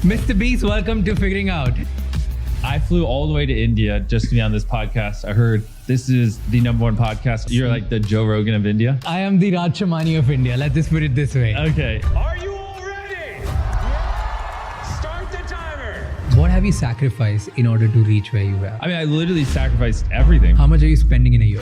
Mr. Beast, welcome to Figuring Out. I flew all the way to India just to be on this podcast. I heard this is the #1 podcast. You're like the Joe Rogan of India. I am the Raj Shamani of India. Let's just put it this way. Okay. Are you all ready? Yeah. Start the timer. What have you sacrificed in order to reach where you are? I mean, I literally sacrificed everything. How much are you spending in a year?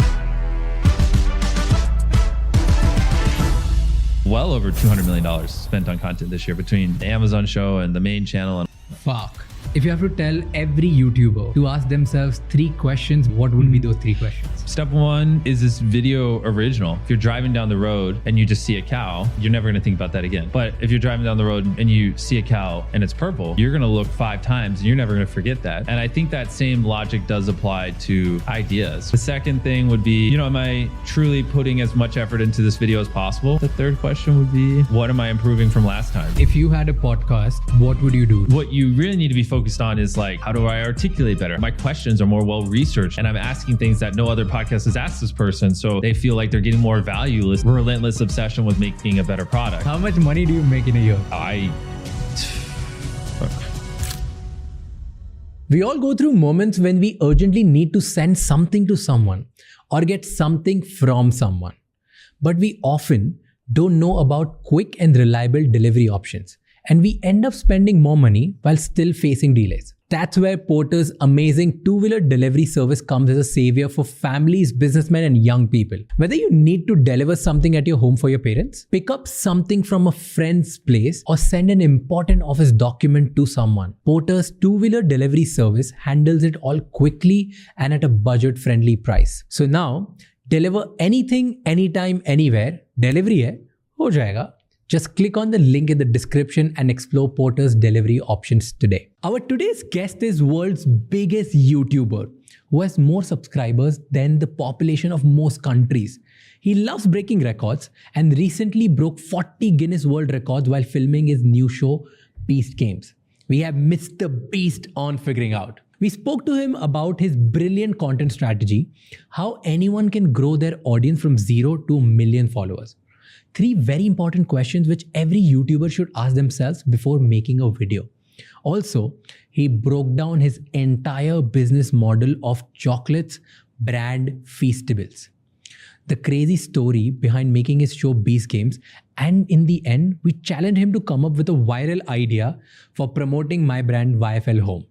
Well over $200 million spent on content this year between the Amazon show and the main channel. Fuck. If you have to tell every YouTuber to ask themselves 3 questions, what would be those 3 questions? Step 1, is this video original? If you're driving down the road and you just see a cow, you're never going to think about that again. But if you're driving down the road and you see a cow and it's purple, you're going to look 5 times and you're never going to forget that. And I think that same logic does apply to ideas. The second thing would be, am I truly putting as much effort into this video as possible? The third question would be, what am I improving from last time? If you had a podcast, what would you do? What you really need to be focused on is like, how do I articulate better? My questions are more well-researched and I'm asking things that no other podcast has asked this person. So they feel like they're getting more value. Relentless obsession with making a better product. How much money do you make in a year? We all go through moments when we urgently need to send something to someone or get something from someone. But we often don't know about quick and reliable delivery options. And we end up spending more money while still facing delays. That's where Porter's amazing 2-wheeler delivery service comes as a savior for families, businessmen, and young people. Whether you need to deliver something at your home for your parents, pick up something from a friend's place, or send an important office document to someone, Porter's 2-wheeler delivery service handles it all quickly and at a budget-friendly price. So now, deliver anything, anytime, anywhere. Delivery hai, ho jayega. Just click on the link in the description and explore Porter's delivery options today. Our today's guest is world's biggest YouTuber who has more subscribers than the population of most countries. He loves breaking records and recently broke 40 Guinness World Records while filming his new show, Beast Games. We have Mr. Beast on Figuring Out. We spoke to him about his brilliant content strategy, how anyone can grow their audience from 0 to 1 million followers. 3 very important questions which every YouTuber should ask themselves before making a video. Also, he broke down his entire business model of chocolates brand Feastables. The crazy story behind making his show Beast Games, and in the end, we challenged him to come up with a viral idea for promoting my brand YFL Home.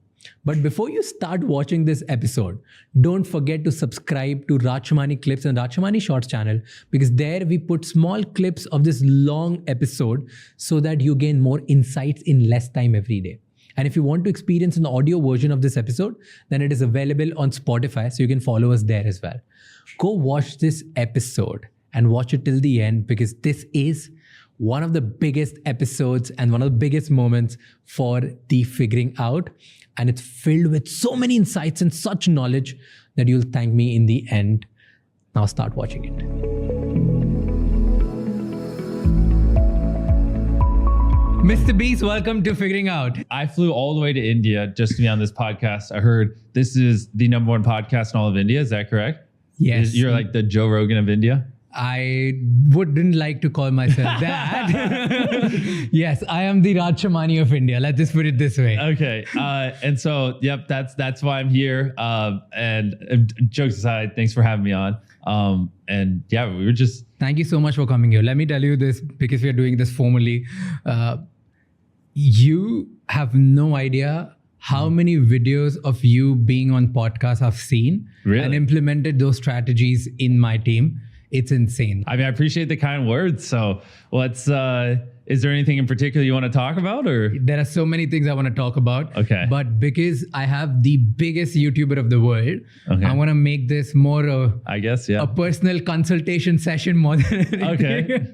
But before you start watching this episode, don't forget to subscribe to Raj Shamani Clips and Raj Shamani Shorts channel, because there we put small clips of this long episode so that you gain more insights in less time every day. And if you want to experience an audio version of this episode, then it is available on Spotify, so you can follow us there as well. Go watch this episode and watch it till the end, because this is one of the biggest episodes and one of the biggest moments for the Figuring Out. And it's filled with so many insights and such knowledge that you'll thank me in the end. Now start watching it. Mr. Beast, welcome to Figuring Out. I flew all the way to India just to be on this podcast. I heard this is the #1 podcast in all of India. Is that correct? Yes. You're like the Joe Rogan of India? I wouldn't like to call myself that. Yes, I am the Raj Shamani of India. Let's just put it this way. Okay. And so, yep, that's why I'm here. And jokes aside, thanks for having me on. And yeah, we were just... Thank you so much for coming here. Let me tell you this, because we are doing this formally. You have no idea how many videos of you being on podcasts I've seen and implemented those strategies in my team. It's insane. I mean, I appreciate the kind words. So is there anything in particular you want to talk about, or? There are so many things I want to talk about. Okay. But because I have the biggest YouTuber of the world, okay, I want to make this more a personal consultation session more than anything. Okay.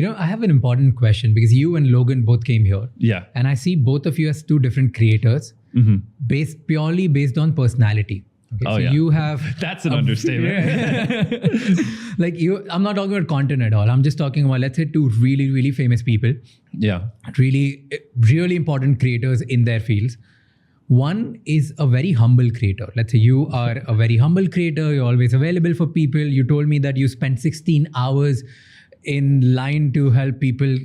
I have an important question, because you and Logan both came here. Yeah. And I see both of you as 2 different creators, purely based on personality. Okay, you have... That's an understatement. I'm not talking about content at all. I'm just talking about, let's say, 2 really, really famous people. Yeah. Really, really important creators in their fields. One is a very humble creator. Let's say you are a very humble creator. You're always available for people. You told me that you spent 16 hours in line to help people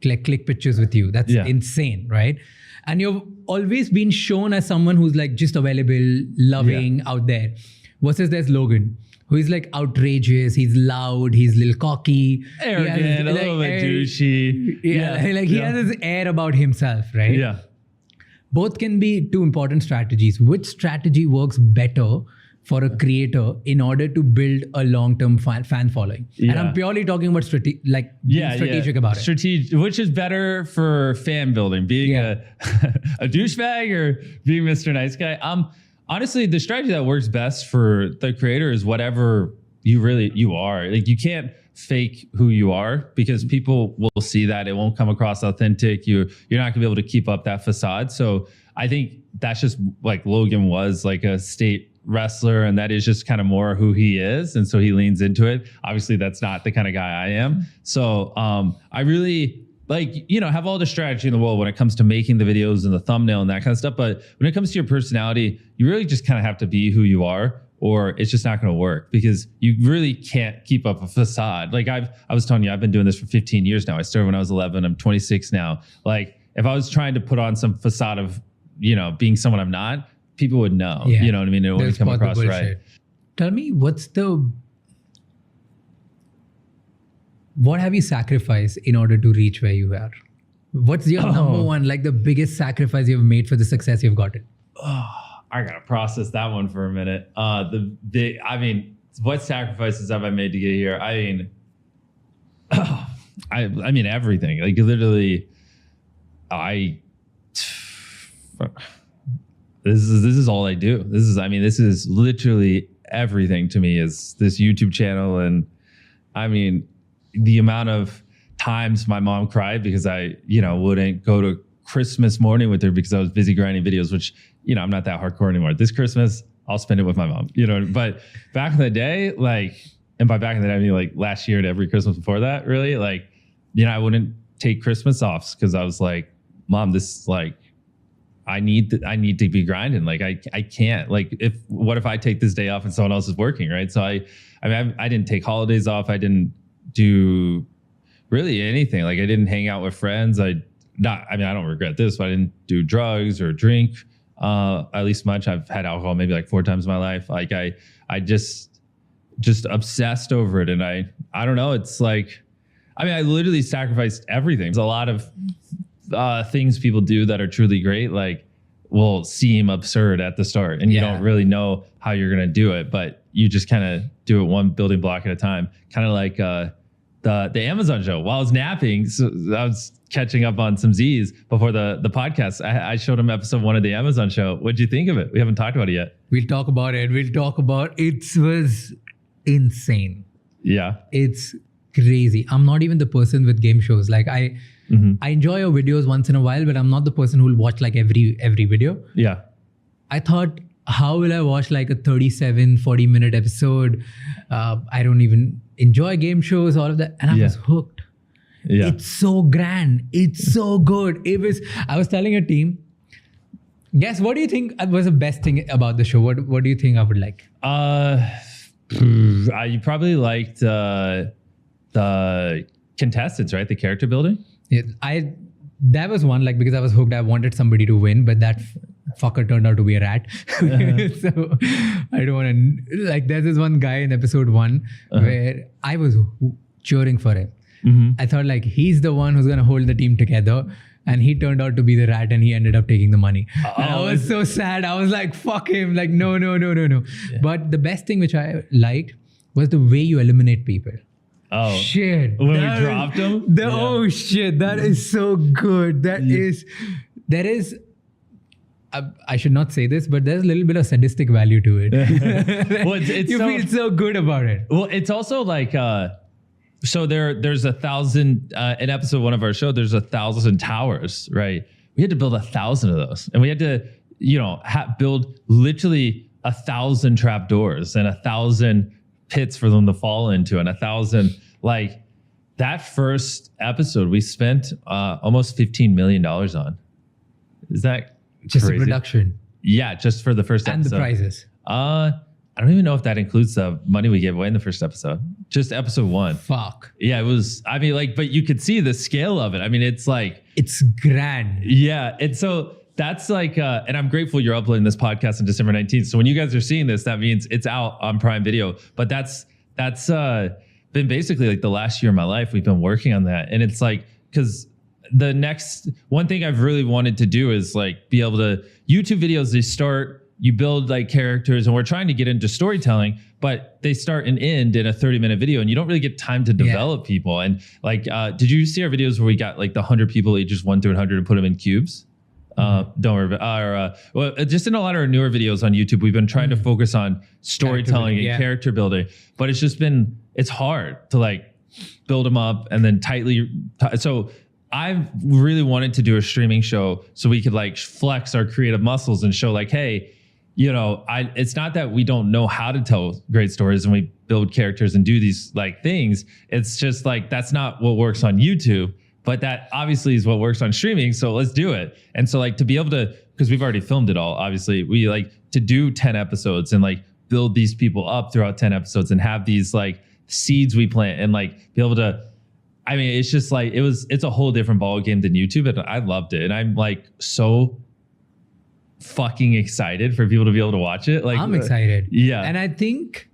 click pictures with you. That's insane, right? And you've always been shown as someone who's like just available, loving, out there. Versus there's Logan, who is like outrageous, he's loud, he's a little cocky. Arrogant, a little bit douchey. He has this air about himself, right? Yeah. Both can be two important strategies. Which strategy works better for a creator in order to build a long-term fan following? And I'm purely talking about being strategic about it. Which is better for fan building, being a douchebag or being Mr. Nice Guy? Honestly, the strategy that works best for the creator is whatever you are. Like, you can't fake who you are, because people will see that. It won't come across authentic. You're not gonna be able to keep up that facade. So I think that's just like Logan was like a state wrestler, and that is just kind of more who he is. And so he leans into it. Obviously, that's not the kind of guy I am. So I really have all the strategy in the world when it comes to making the videos and the thumbnail and that kind of stuff. But when it comes to your personality, you really just kind of have to be who you are, or it's just not going to work, because you really can't keep up a facade. Like I was telling you, I've been doing this for 15 years now. I started when I was 11. I'm 26 now. Like, if I was trying to put on some facade of, being someone I'm not, people would know. Yeah. You know what I mean? It wouldn't come across right. Tell me, what have you sacrificed in order to reach where you are? What's your number one, like the biggest sacrifice you've made for the success you've gotten? I gotta process that one for a minute. What sacrifices have I made to get here? I mean everything. Like, literally, this is all I do. This is literally everything to me, is this YouTube channel. And the amount of times my mom cried because I, wouldn't go to Christmas morning with her because I was busy grinding videos, which, I'm not that hardcore anymore. This Christmas, I'll spend it with my mom, but back in the day, and by back in the day, I mean like last year and every Christmas before that, really, I wouldn't take Christmas off because I was like, Mom, this is I need to be grinding. Like, I can't, what if I take this day off and someone else is working, right? So I didn't take holidays off. I didn't do really anything. Like, I didn't hang out with friends. I don't regret this, but I didn't do drugs or drink at least much. I've had alcohol maybe like 4 times in my life. Like, I just obsessed over it. And I don't know. It's like, I literally sacrificed everything. There's a lot of things people do that are truly great, will seem absurd at the start, and you don't really know how you're going to do it, but you just kind of do it one building block at a time. Kind of like the Amazon show. While I was napping, so I was catching up on some Z's before the podcast. I showed him episode 1 of the Amazon show. What'd you think of it? We haven't talked about it yet. We'll talk about it. It was insane. Yeah. It's crazy. I'm not even the person with game shows. Like, I enjoy your videos once in a while, but I'm not the person who will watch like every video. Yeah. I thought, how will I watch like a 40 minute episode? I don't even enjoy game shows, all of that. And I was hooked. Yeah. It's so grand. It's so good. I was telling a team, guess what do you think was the best thing about the show? What do you think I would like? You probably liked the contestants, right? The character building. Yeah, that was one, because I was hooked. I wanted somebody to win, but that fucker turned out to be a rat. So I don't want to, there's this one guy in episode 1 where I was cheering for him. I thought he's the one who's going to hold the team together. And he turned out to be the rat, and he ended up taking the money. And I was so sad. I was like, fuck him. No. Yeah. But the best thing which I liked was the way you eliminate people. Oh shit! When we dropped him. Oh shit! That is so good. There is. I should not say this, but there's a little bit of sadistic value to it. Well, it's you feel so good about it. Well, it's also so there's 1,000 in episode 1 of our show. There's 1,000 towers, right? We had to build 1,000 of those, and we had to, build literally 1,000 trap doors and 1,000 pits for them to fall into, and 1,000, that first episode we spent almost $15 million on. Is that just crazy? The production? Yeah, just for the first episode. And the prizes. I don't even know if that includes the money we gave away in the first episode. Just episode 1. Fuck. Yeah, it was, I mean, like, but you could see the scale of it. I mean, it's like, It's grand. yeah. And so that's like, and I'm grateful you're uploading this podcast on December 19th. So when you guys are seeing this, that means it's out on Prime Video. But that's been basically like the last year of my life. We've been working on that. And it's like, because the next one thing I've really wanted to do is like be able to, YouTube videos, they start, you build like characters, and we're trying to get into storytelling, but they start and end in a 30-minute video, and you don't really get time to develop people. And like, did you see our videos where we got like the 100 people ages 1 through 100 and put them in cubes? Don't worry about well, just in a lot of our newer videos on YouTube, we've been trying to focus on storytelling and character building, but it's just been, it's hard to like build them up and then so I've really wanted to do a streaming show so we could like flex our creative muscles and show like, hey, you know, it's not that we don't know how to tell great stories and we build characters and do these like things. It's just like, that's not what works on YouTube, but that obviously is what works on streaming. So let's do it. And so like to be able to, because we've already filmed it all, obviously we like to do 10 episodes and like build these people up throughout 10 episodes and have these like seeds we plant and like be able to, I mean, it's just like, it's a whole different ball game than YouTube, and I loved it. And I'm like so fucking excited for people to be able to watch it. Like I'm excited. Yeah. And I think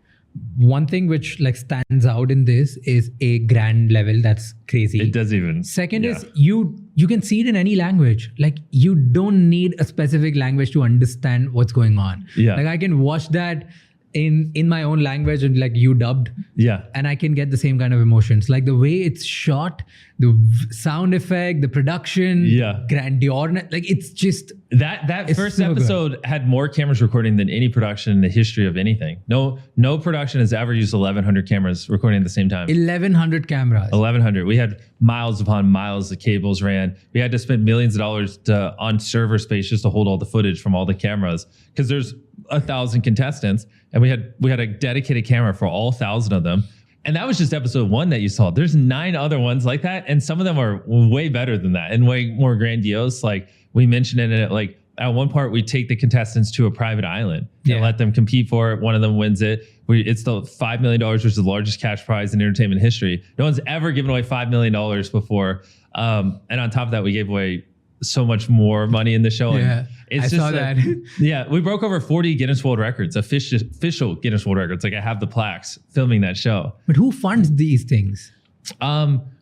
one thing which like stands out in this is a grand level that's crazy. It does even. Second is you can see it in any language. Like you don't need a specific language to understand what's going on. Yeah. Like I can watch that in my own language and like you dubbed. Yeah. And I can get the same kind of emotions. Like the way it's shot, the sound effect, the production, grandeur. Like it's just that first so episode had more cameras recording than any production in the history of anything. No production has ever used 1,100 cameras recording at the same time. 1,100 cameras. 1,100. We had miles upon miles of cables ran. We had to spend millions of dollars on server space just to hold all the footage from all the cameras, because there's 1,000 contestants, and we had a dedicated camera for all 1,000 of them. And that was just episode 1 that you saw. There's 9 other ones like that, and some of them are way better than that and way more grandiose. Like we mentioned in it, like at one part we take the contestants to a private island and let them compete for it. One of them wins it. It's the $5 million, which is the largest cash prize in entertainment history. No one's ever given away $5 million before. And on top of that, we gave away so much more money in the show. Yeah, and I saw that. Yeah, we broke over 40 Guinness World Records, official Guinness World Records. Like I have the plaques filming that show. But who funds these things?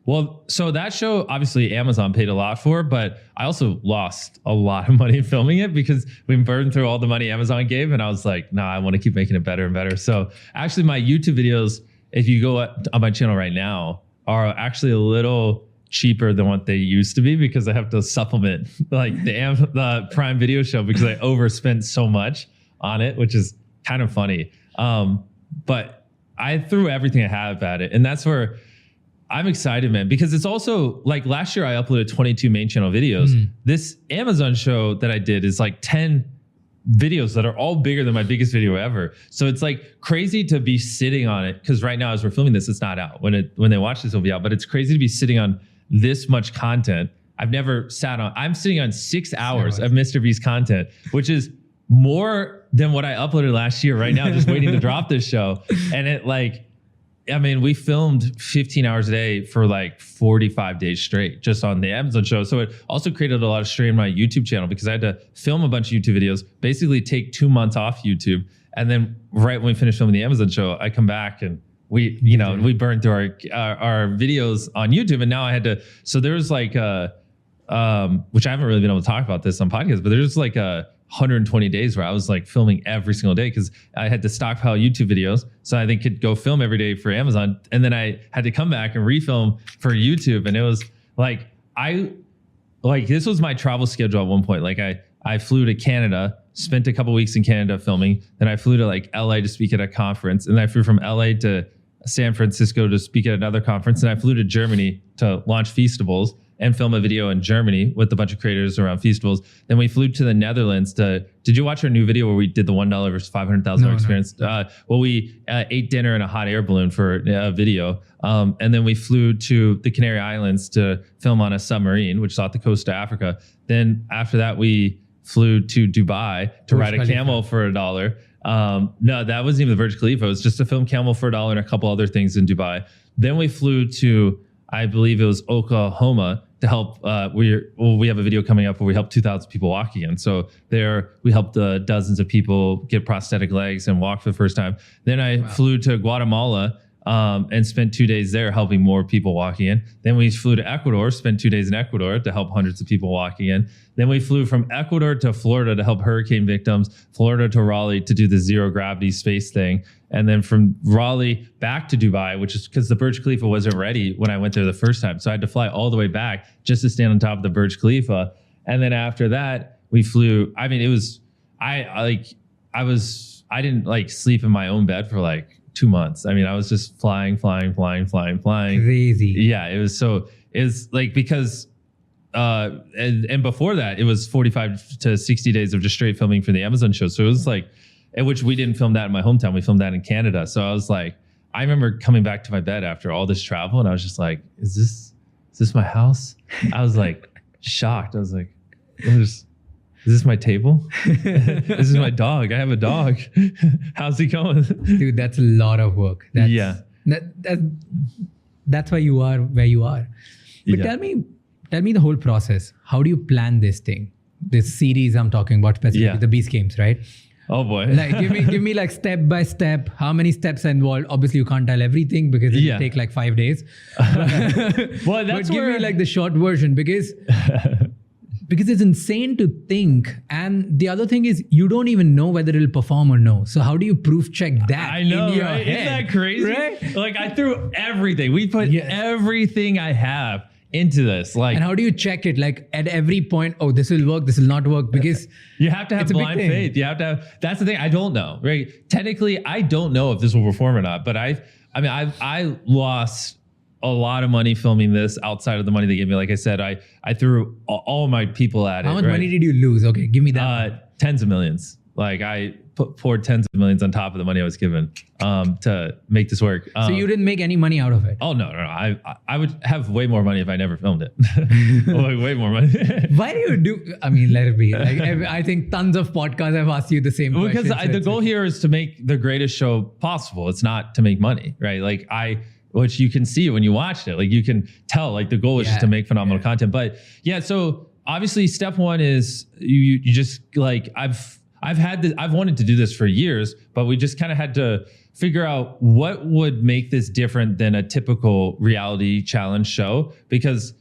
Well, so that show, obviously Amazon paid a lot for, but I also lost a lot of money filming it because we burned through all the money Amazon gave. And I was like, nah, I want to keep making it better and better. So actually my YouTube videos, if you go on my channel right now, are actually a little cheaper than what they used to be because I have to supplement like the Prime Video show because I overspent so much on it, which is kind of funny. But I threw everything I have at it. And that's where I'm excited, man, because it's also like last year I uploaded 22 main channel videos. This Amazon show that I did is like 10 videos that are all bigger than my biggest video ever. So it's like crazy to be sitting on it, because right now as we're filming this, it's not out. When they watch this, it'll be out. But it's crazy to be sitting on this much content. I've never sat on. I'm sitting on 6 hours of Mr. Beast content, which is more than what I uploaded last year. Right now, just waiting to drop this show, and it like. I mean, we filmed 15 hours a day for like 45 days straight just on the Amazon show. So it also created a lot of strain on my YouTube channel because I had to film a bunch of YouTube videos, basically take 2 months off YouTube. And then right when we finished filming the Amazon show, I come back and we burned through our videos on YouTube. And now I had to, so there's like, which I haven't really been able to talk about this on podcasts, but there's like 120 days where I was like filming every single day because I had to stockpile YouTube videos so I could go film every day for Amazon. And then I had to come back and refilm for YouTube. And it was like, this was my travel schedule at one point. Like I flew to Canada, spent a couple weeks in Canada filming. Then I flew to like LA to speak at a conference. And then I flew from LA to San Francisco to speak at another conference. And I flew to Germany to launch Feastables and film a video in Germany with a bunch of creators around Feastables. Then we flew to the Netherlands did you watch our new video where we did the $1 versus $500,000 experience? No. Well, we ate dinner in a hot air balloon for a video. And then we flew to the Canary Islands to film on a submarine, which is off the coast of Africa. Then after that, we flew to Dubai to ride a camel for $1. No, that wasn't even the Burj Khalifa. It was just to film Camel for $1 and a couple other things in Dubai. Then we flew to, I believe it was Oklahoma, to help. We have a video coming up where we helped 2,000 people walk again. So there we helped dozens of people get prosthetic legs and walk for the first time. Then I flew to Guatemala and spent 2 days there helping more people walk again. Then we flew to Ecuador, spent 2 days in Ecuador to help hundreds of people walk again. Then we flew from Ecuador to Florida to help hurricane victims, Florida to Raleigh to do the zero gravity space thing. And then from Raleigh back to Dubai, which is because the Burj Khalifa wasn't ready when I went there the first time. So I had to fly all the way back just to stand on top of the Burj Khalifa. And then after that, we flew. I mean, it was, I didn't like sleep in my own bed for like 2 months. I mean, I was just flying. Crazy. Yeah, it's like because and before that, it was 45 to 60 days of just straight filming for the Amazon show. So it was like, in which we didn't film that in my hometown. We filmed that in Canada. So I was like, I remember coming back to my bed after all this travel, and I was just like, is this my house? I was like shocked. I was like, is this my table? This is my dog. I have a dog. How's he going? Dude, that's a lot of work. That's why you are where you are. But tell me the whole process. How do you plan this thing? This series I'm talking about, specifically the Beast Games, right? Oh boy. Like give me like step by step, how many steps are involved. Obviously you can't tell everything because it will take like 5 days. Well, that's but give me like the short version because it's insane to think. And the other thing is you don't even know whether it'll perform or no. So how do you proof check that? I know, in your right? head? Isn't that crazy? Right? Like I threw everything. We put everything I have into this. Like, and how do you check it? Like at every point, oh, this will work, this will not work, because you have to have blind faith. You have to have, that's the thing. I don't know, right? Technically, I don't know if this will perform or not, but I lost a lot of money filming this outside of the money they gave me. Like I said, I threw all my people at it. How much money did you lose? Okay, give me that. Tens of millions. Like I poured tens of millions on top of the money I was given to make this work. So you didn't make any money out of it? Oh no. I would have way more money if I never filmed it. way more money. Why do you do? I mean, let it be. Like I think tons of podcasts have asked you the same question. Because the goal here is to make the greatest show possible. It's not to make money, right? Like which you can see when you watched it. Like you can tell. Like the goal is just to make phenomenal content. But yeah, so obviously step one is you just like I've wanted to do this for years, but we just kind of had to figure out what would make this different than a typical reality challenge show. Because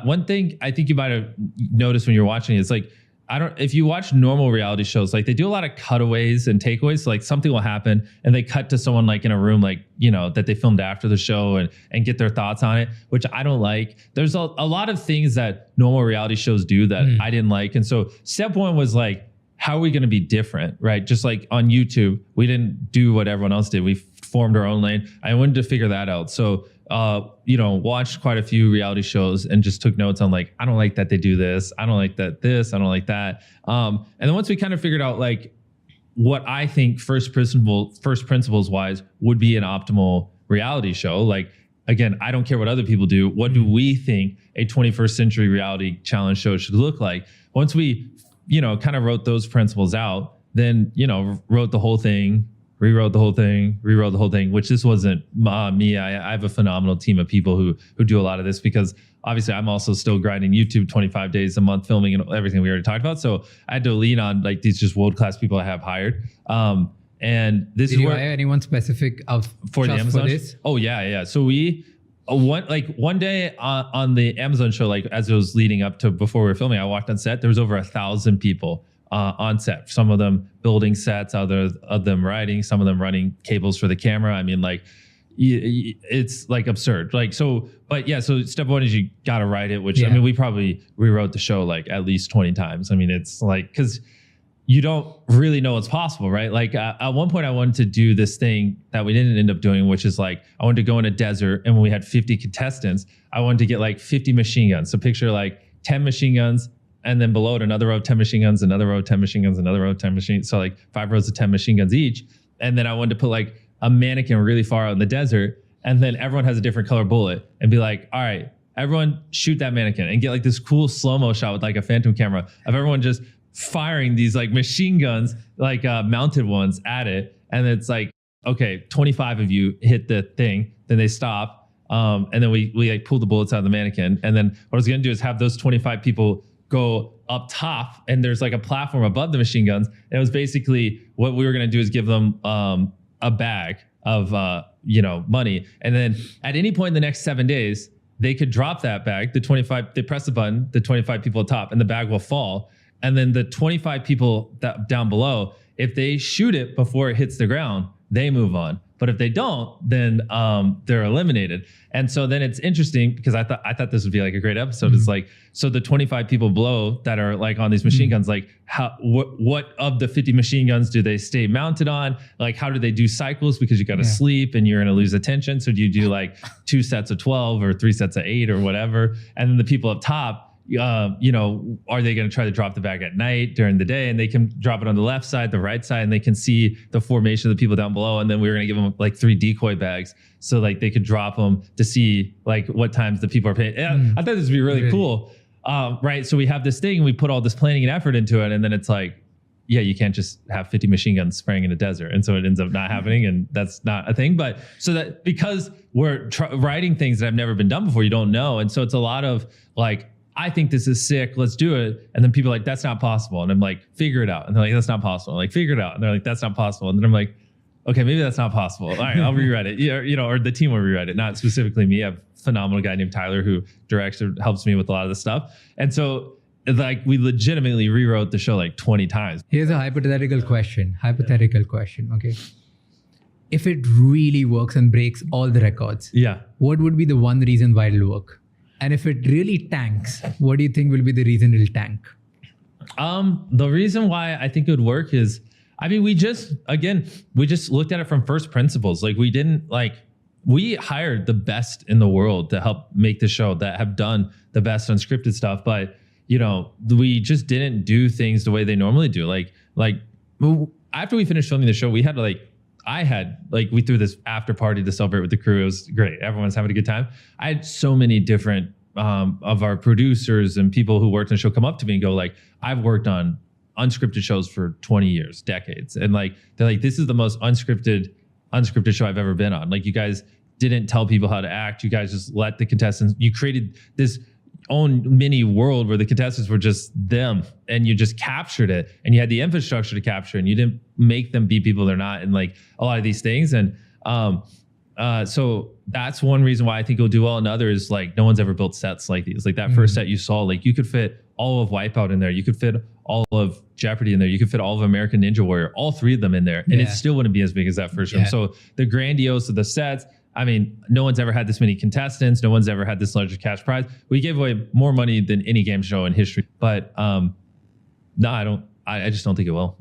one thing I think you might have noticed when you're watching it, it's like, if you watch normal reality shows, like they do a lot of cutaways and takeaways. So like something will happen and they cut to someone like in a room, like, you know, that they filmed after the show and get their thoughts on it, which I don't like. There's a lot of things that normal reality shows do that I didn't like. And so step one was like, how are we going to be different, right? Just like on YouTube, we didn't do what everyone else did. We formed our own lane. I wanted to figure that out. So, watched quite a few reality shows and just took notes on like, I don't like that they do this. I don't like that this, I don't like that. And then once we kind of figured out like what I think first principles wise would be an optimal reality show. Like, again, I don't care what other people do. What do we think a 21st century reality challenge show should look like? Once we kind of wrote those principles out, then, wrote the whole thing, rewrote the whole thing, which this wasn't me. I have a phenomenal team of people who do a lot of this, because obviously I'm also still grinding YouTube 25 days a month, filming and everything we already talked about. So I had to lean on like these just world-class people I have hired. And this Did is you where hire anyone specific for the Amazon. For this? Oh yeah. So we, one day on the Amazon show, like as it was leading up to before we were filming, I walked on set. There was over 1,000 people on set. Some of them building sets, other of them writing, some of them running cables for the camera. I mean, like it's like absurd. Like so, but yeah. So step one is you got to write it. Which I mean, we probably rewrote the show like at least 20 times. I mean, it's like because you don't really know what's possible, right? Like at one point I wanted to do this thing that we didn't end up doing, which is like, I wanted to go in a desert, and when we had 50 contestants, I wanted to get like 50 machine guns. So picture like 10 machine guns, and then below it another row of 10 machine guns, another row of 10 machine guns, another row of 10 machine. So like 5 rows of 10 machine guns each. And then I wanted to put like a mannequin really far out in the desert, and then everyone has a different color bullet, and be like, all right, everyone shoot that mannequin, and get like this cool slow-mo shot with like a phantom camera of everyone just firing these like machine guns, like mounted ones at it. And it's like, okay, 25 of you hit the thing, then they stop. And then we like pull the bullets out of the mannequin. And then what I was going to do is have those 25 people go up top, and there's like a platform above the machine guns. And it was basically what we were going to do is give them a bag of money. And then at any point in the next 7 days, they could drop that bag. The 25, they press the button, the 25 people at top, and the bag will fall. And then the 25 people that down below, if they shoot it before it hits the ground, they move on. But if they don't, then they're eliminated. And so then it's interesting because I thought this would be like a great episode. It's like, so the 25 people below that are like on these machine guns, like what of the 50 machine guns do they stay mounted on? Like, how do they do cycles? Because you got to sleep and you're going to lose attention. So do you do like 2 sets of 12 or 3 sets of 8 or whatever? And then the people up top, are they going to try to drop the bag at night during the day, and they can drop it on the left side, the right side, and they can see the formation of the people down below. And then we were going to give them like 3 decoy bags so like they could drop them to see like what times the people are paying. I thought this would be really cool. Right. So we have this thing and we put all this planning and effort into it. And then it's like, yeah, you can't just have 50 machine guns spraying in a desert. And so it ends up not happening, and that's not a thing. But so that because we're writing things that have never been done before, you don't know. And so it's a lot of like, I think this is sick, let's do it. And then people are like, that's not possible. And I'm like, figure it out. And they're like, that's not possible. I'm like, figure it out. And they're like, that's not possible. And then I'm like, okay, maybe that's not possible. All right, I'll rewrite it. Or the team will rewrite it. Not specifically me. I have a phenomenal guy named Tyler who directs or helps me with a lot of this stuff. And so like we legitimately rewrote the show like 20 times. Here's a hypothetical question. Okay. If it really works and breaks all the records, what would be the one reason why it'll work? And if it really tanks, what do you think will be the reason it'll tank? The reason why I think it would work is, I mean, we just looked at it from first principles. Like we hired the best in the world to help make the show, that have done the best unscripted stuff. But, we just didn't do things the way they normally do. Like after we finished filming the show, we threw this after party to celebrate with the crew. It was great. Everyone's having a good time. I had so many different of our producers and people who worked on the show come up to me and go like, I've worked on unscripted shows for 20 years, decades. And like, they're like, this is the most unscripted show I've ever been on. Like, you guys didn't tell people how to act. You guys just let the contestants, you created this own mini world where the contestants were just them, and you just captured it, and you had the infrastructure to capture it, and you didn't make them be people they're not, and like a lot of these things. And so that's one reason why I think it'll do well. Another is like, no one's ever built sets like these. Like that first set you saw, like you could fit all of Wipeout in there, you could fit all of Jeopardy in there, you could fit all of American Ninja Warrior, all 3 of them in there, and it still wouldn't be as big as that first room. So the grandiose of the sets, I mean, no one's ever had this many contestants. No one's ever had this large cash prize. We gave away more money than any game show in history. But no, I don't. I just don't think it will.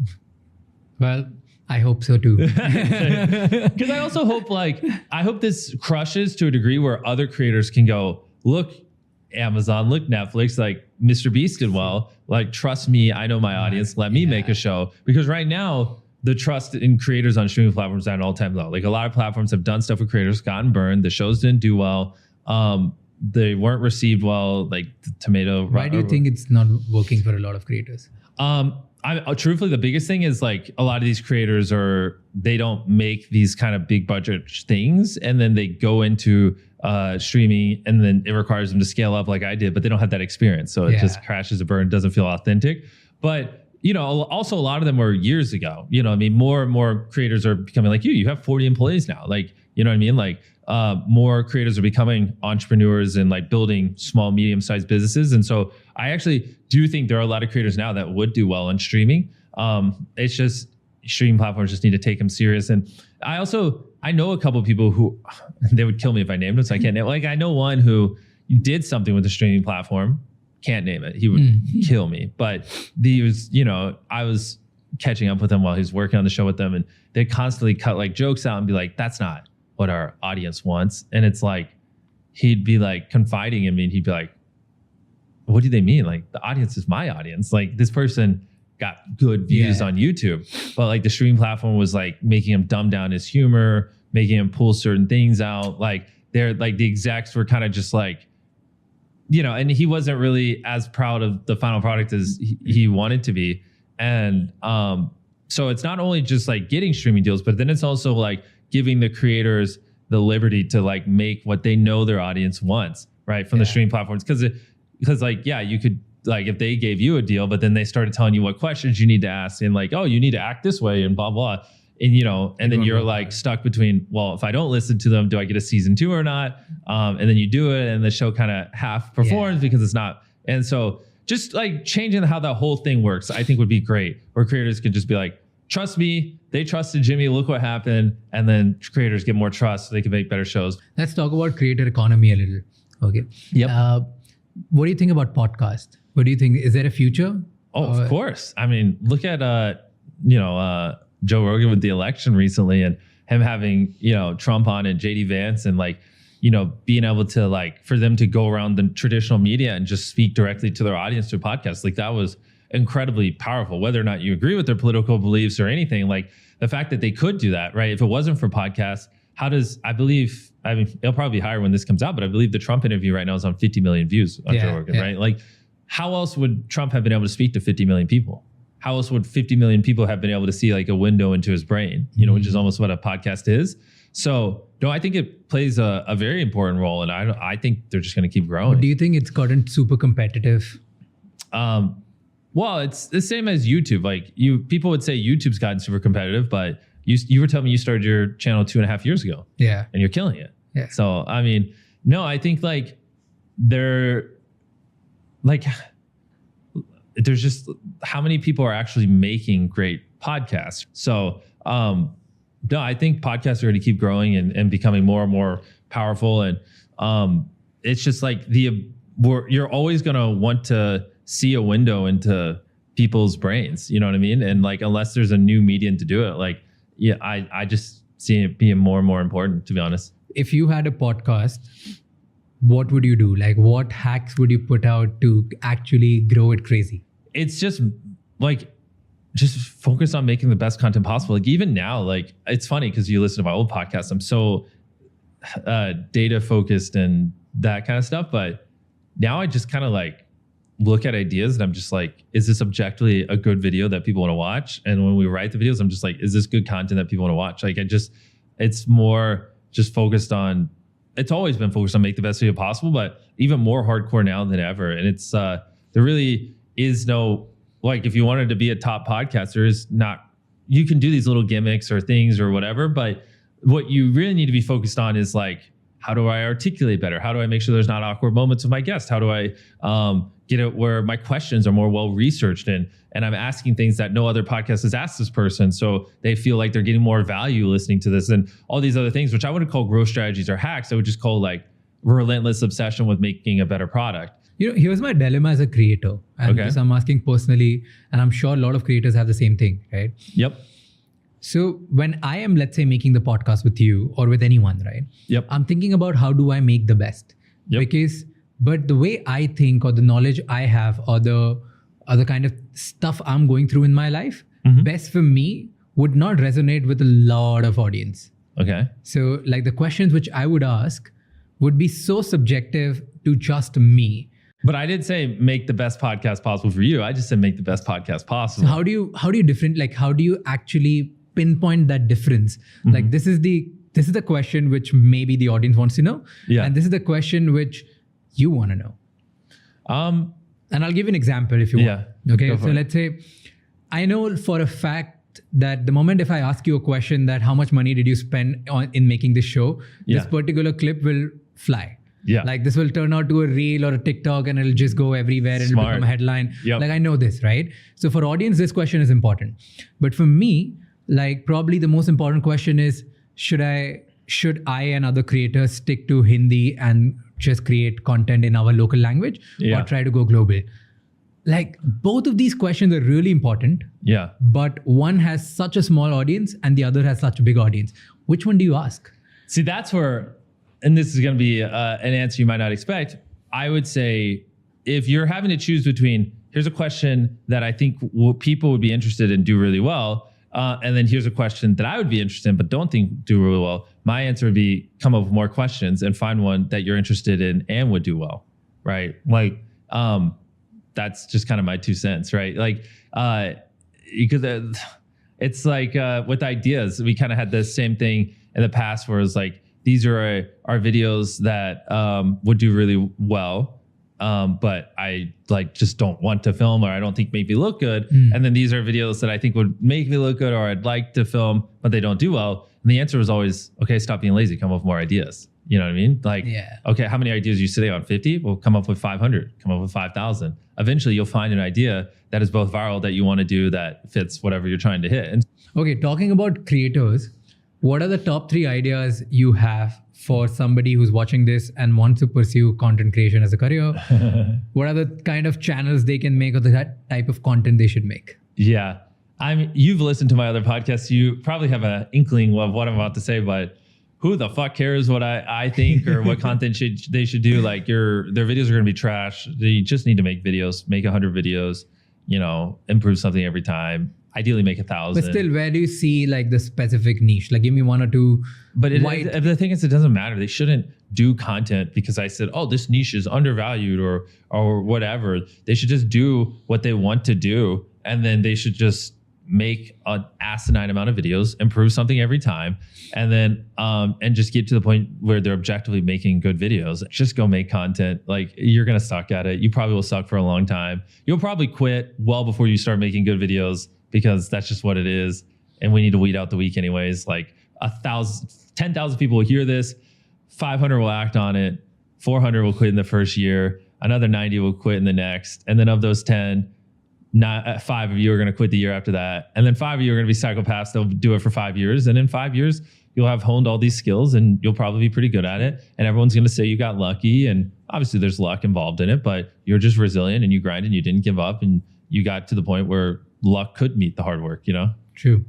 Well, I hope so too. Because I also hope, I hope this crushes to a degree where other creators can go, look, Amazon, look, Netflix, like Mr. Beast did well. Like, trust me, I know my audience. Let me make a show. Because right now, the trust in creators on streaming platforms is at an all-time low. Like, a lot of platforms have done stuff with creators, gotten burned. The shows didn't do well. They weren't received well. Like Tomato. Why do you think it's not working for a lot of creators? Truthfully, the biggest thing is like a lot of these creators they don't make these kind of big budget things, and then they go into streaming, and then it requires them to scale up like I did, but they don't have that experience. So it just crashes and burns, doesn't feel authentic. But also a lot of them were years ago. I mean, more and more creators are becoming like you. You have 40 employees now. Like, you know what I mean? Like, more creators are becoming entrepreneurs and like building small, medium-sized businesses. And so I actually do think there are a lot of creators now that would do well in streaming. It's just streaming platforms just need to take them serious. And I know a couple of people who, they would kill me if I named them, so I can't name. Like, I know one who did something with the streaming platform. Can't name it. He would kill me. But I was catching up with him while he was working on the show with them, and they constantly cut like jokes out and be like, that's not what our audience wants. And it's like, he'd be like confiding in me, and he'd be like, what do they mean? Like, the audience is my audience. Like, this person got good views on YouTube, but like the streaming platform was like making him dumb down his humor, making him pull certain things out. Like, they're like, the execs were kind of just like, and he wasn't really as proud of the final product as he wanted to be. And so it's not only just like getting streaming deals, but then it's also like giving the creators the liberty to like make what they know their audience wants, right? From the streaming platforms. Because like, yeah, you could, like, if they gave you a deal, but then they started telling you what questions you need to ask and like, oh, you need to act this way and blah, blah. And, and then you're like stuck between, well, if I don't listen to them, do I get a season 2 or not? And then you do it and the show kind of half performs because it's not. And so just like changing how that whole thing works, I think would be great, where creators could just be like, trust me, they trusted Jimmy, look what happened. And then creators get more trust so they can make better shows. Let's talk about creator economy a little. Okay. Yep. What do you think about podcast? What do you think? Is there a future? Oh, of course. I mean, look at, Joe Rogan with the election recently and him having, Trump on and JD Vance and like, being able to like, for them to go around the traditional media and just speak directly to their audience through podcasts. Like that was incredibly powerful, whether or not you agree with their political beliefs or anything. Like the fact that they could do that, right? If it wasn't for podcasts, it'll probably be higher when this comes out, but I believe the Trump interview right now is on 50 million views on Joe Rogan, right? Like how else would Trump have been able to speak to 50 million people? How else would 50 million people have been able to see like a window into his brain, which is almost what a podcast is. So no, I think it plays a very important role, and I think they're just going to keep growing. Do you think it's gotten super competitive? Well, it's the same as YouTube. Like people would say YouTube's gotten super competitive, but you were telling me you started your channel 2.5 years ago. Yeah. And you're killing it. Yeah. So, I mean, no, I think like there's just how many people are actually making great podcasts. So, no, I think podcasts are going to keep growing and becoming more and more powerful. And it's just like you're always going to want to see a window into people's brains. You know what I mean? And like, unless there's a new medium to do it, like, yeah, I just see it being more and more important, to be honest. If you had a podcast, what would you do? Like, what hacks would you put out to actually grow it crazy? It's just focus on making the best content possible. Like even now, like it's funny because you listen to my old podcast, I'm so data focused and that kind of stuff. But now I just kind of like look at ideas and I'm just like, is this objectively a good video that people want to watch? And when we write the videos, I'm just like, is this good content that people want to watch? Like it's more just focused on, it's always been focused on make the best video possible, but even more hardcore now than ever. And it's, there really is no, like if you wanted to be a top podcaster, is not, you can do these little gimmicks or things or whatever, but what you really need to be focused on is like, how do I articulate better? How do I make sure there's not awkward moments with my guest? How do I get it where my questions are more well-researched and I'm asking things that no other podcast has asked this person, so they feel like they're getting more value listening to this and all these other things, which I wouldn't call growth strategies or hacks. I would just call like relentless obsession with making a better product. Here's my dilemma as a creator. And this I'm asking personally, and I'm sure a lot of creators have the same thing, right? Yep. So when I am, let's say, making the podcast with you or with anyone, right? Yep. I'm thinking about how do I make the best? Yep. But the way I think or the knowledge I have or the other kind of stuff I'm going through in my life, best for me would not resonate with a lot of audience. Okay. So like the questions which I would ask would be so subjective to just me. But I did say make the best podcast possible for you. I just said make the best podcast possible. So how do you actually pinpoint that difference? Like this is the question which maybe the audience wants to know. Yeah. And this is the question which you want to know. And I'll give you an example if you want. Okay. So let's say I know for a fact that the moment if I ask you a question that how much money did you spend in making this show, this particular clip will fly. Yeah. Like this will turn out to a reel or a TikTok and it'll just go everywhere and it'll become a headline. Yep. Like I know this, right? So for audience, this question is important. But for me, like probably the most important question is, should I and other creators stick to Hindi and just create content in our local language or try to go global? Like both of these questions are really important. Yeah. But one has such a small audience and the other has such a big audience. Which one do you ask? See, that's where, and this is going to be an answer you might not expect. I would say if you're having to choose between, here's a question that I think people would be interested in do really well, and then here's a question that I would be interested in but don't think do really well, my answer would be come up with more questions and find one that you're interested in and would do well. right? Like, that's just kind of my 2 cents, right? Like, because it's like with ideas, we kind of had the same thing in the past where it's like, these are our videos that would do really well, but I like just don't want to film, or I don't think make me look good. And then these are videos that I think would make me look good, or I'd like to film, but they don't do well. And the answer was always, okay, stop being lazy, come up with more ideas. You know what I mean? Like, okay, how many ideas are you sitting on? 50? Well, come up with 500, come up with 5,000. Eventually you'll find an idea that is both viral, that you want to do, that fits whatever you're trying to hit. And Okay, talking about creators, what are the top 3 ideas you have for somebody who's watching this and wants to pursue content creation as a career? What are the kind of channels they can make, or the type of content they should make? yeah, you've listened to my other podcasts. You probably have an inkling of what I'm about to say, but who the fuck cares what I think or what content they should do? Like their videos are going to be trash. They just need to make videos, make 100 videos, improve something every time. Ideally make 1,000. But still, where do you see like the specific niche? Like give me 1 or 2. But the thing is, it doesn't matter. They shouldn't do content because I said, oh, this niche is undervalued or whatever. They should just do what they want to do. And then they should just make an asinine amount of videos, improve something every time, and then and just get to the point where they're objectively making good videos. Just go make content. Like you're gonna suck at it. You probably will suck for a long time. You'll probably quit well before you start making good videos, because that's just what it is. And we need to weed out the weak anyways. Like 10,000 people will hear this, 500 will act on it, 400 will quit in the first year, another 90 will quit in the next, and then of those 10, 5 of you are going to quit the year after that. And then 5 of you are going to be psychopaths. They'll do it for 5 years. And in 5 years, you'll have honed all these skills and you'll probably be pretty good at it. And everyone's going to say you got lucky. And obviously there's luck involved in it, but you're just resilient and you grind and you didn't give up. And you got to the point where luck could meet the hard work, True.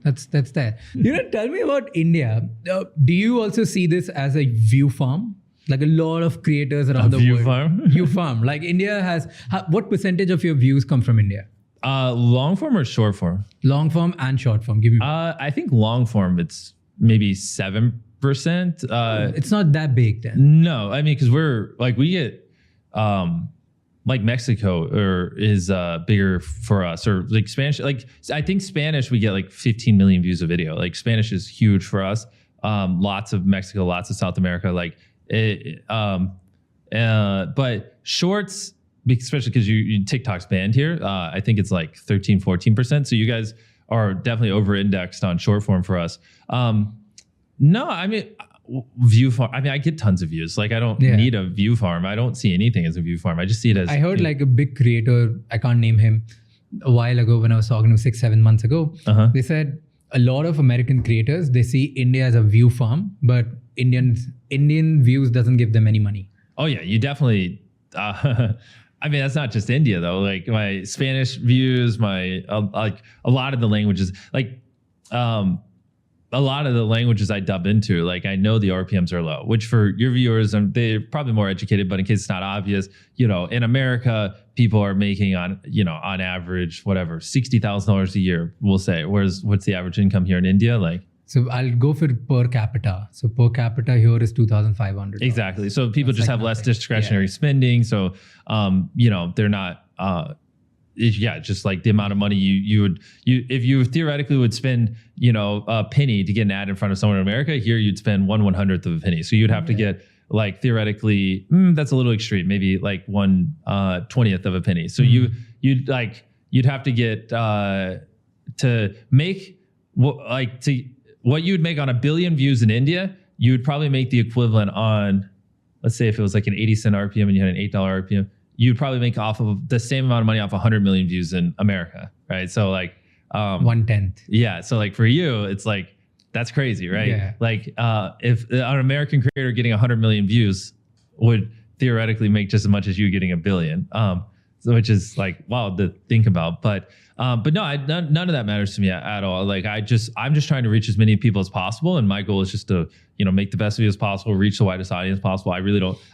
That's that. Tell me about India. Do you also see this as a view farm? Like a lot of creators around the view world. farm? View farm. Like India has, what percentage of your views come from India? Long form or short form? Long form and short form. Give me. I think long form, it's maybe 7%. It's not that big then. No, I mean, because we get like Mexico is bigger for us, or like Spanish. Like I think Spanish, we get like 15 million views a video. Like Spanish is huge for us. Lots of Mexico, lots of South America. Like but shorts, especially because you TikTok's banned here. I think it's like 13-14%. So you guys are definitely over-indexed on short form for us. No, I mean, view farm. I mean, I get tons of views. Like I don't need a view farm. I don't see anything as a view farm. I just see it as. I heard like a big creator, I can't name him, a while ago when I was talking to him 6-7 months ago. They said a lot of American creators, they see India as a view farm, but Indian views doesn't give them any money. Oh yeah, you definitely. I mean, that's not just India though. Like my Spanish views, like a lot of the languages, like a lot of the languages I dub into, like I know the RPMs are low, which for your viewers, they're probably more educated, but in case it's not obvious, in America, people are making on average, whatever, $60,000 a year, we'll say. Whereas what's the average income here in India? Like, so I'll go for per capita. So per capita here is $2,500. Exactly. So people just have less discretionary spending. So, they're not, just like the amount of money if you theoretically would spend, a penny to get an ad in front of someone in America, here you'd spend 1/100th of a penny. So you'd have to get like theoretically, that's a little extreme, maybe like 1/20th of a penny. So you'd have to get to make what you'd make on 1 billion views in India, you would probably make the equivalent on, let's say if it was like an 80-cent RPM and you had an $8 RPM, you'd probably make off of the same amount of money off 100 million views in America, right? So like 1/10. Yeah, so like for you, it's like that's crazy, right? Yeah. Like if an American creator getting 100 million views would theoretically make just as much as you getting 1 billion, which is like wild to think about. But no, none of that matters to me at all. Like I'm just trying to reach as many people as possible, and my goal is just to make the best videos possible, reach the widest audience possible. I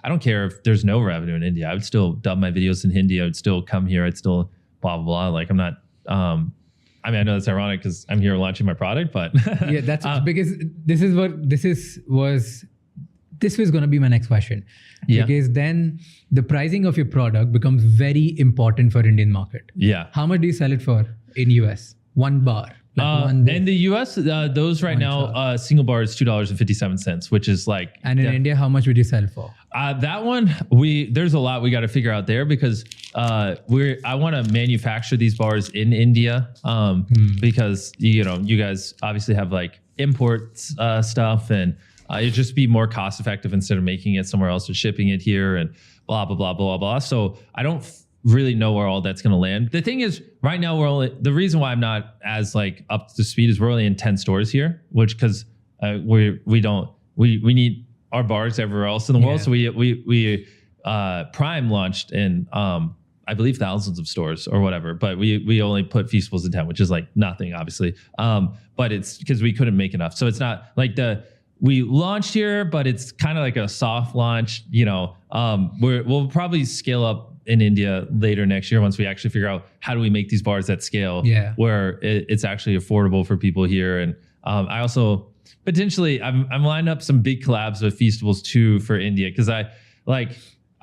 don't care if there's no revenue in India. I would still dub my videos in Hindi. I would still come here. I'd still blah blah blah. Like I'm not. I mean, I know that's ironic because I'm here launching my product, but yeah, that's because this was this was going to be my next question. Yeah. Because then the pricing of your product becomes very important for Indian market. Yeah. How much do you sell it for in US? One bar. In the US, those right now, single bar is $2.57, which is like. And in India, how much would you sell for? That one, there's a lot we got to figure out there because I want to manufacture these bars in India because you guys obviously have like import stuff and it'd just be more cost effective instead of making it somewhere else and shipping it here and blah blah blah blah blah. So I don't really know where all that's going to land. The thing is, right now the reason why I'm not as like up to speed is we're only in 10 stores here, which because we need our bars everywhere else in the world. So we Prime launched in I believe thousands of stores or whatever, but we only put Feastables in 10, which is like nothing, obviously. But it's because we couldn't make enough. So it's not like we launched here, but it's kind of like a soft launch. We'll probably scale up in India later next year once we actually figure out how do we make these bars at scale where it's actually affordable for people here. And I also potentially I'm lining up some big collabs with Feastables too for India because I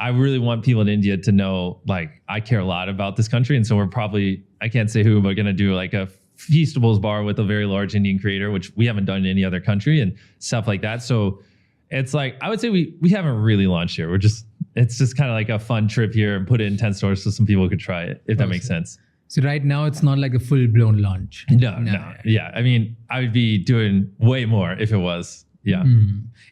really want people in India to know like I care a lot about this country, and so I can't say who, but going to do like a Feastables bar with a very large Indian creator, which we haven't done in any other country and stuff like that. So it's like I would say we haven't really launched here. It's just kind of like a fun trip here and put it in 10 stores so some people could try it, if that makes sense. So right now it's not like a full-blown launch. No. Yeah. I mean, I would be doing way more if it was. Yeah.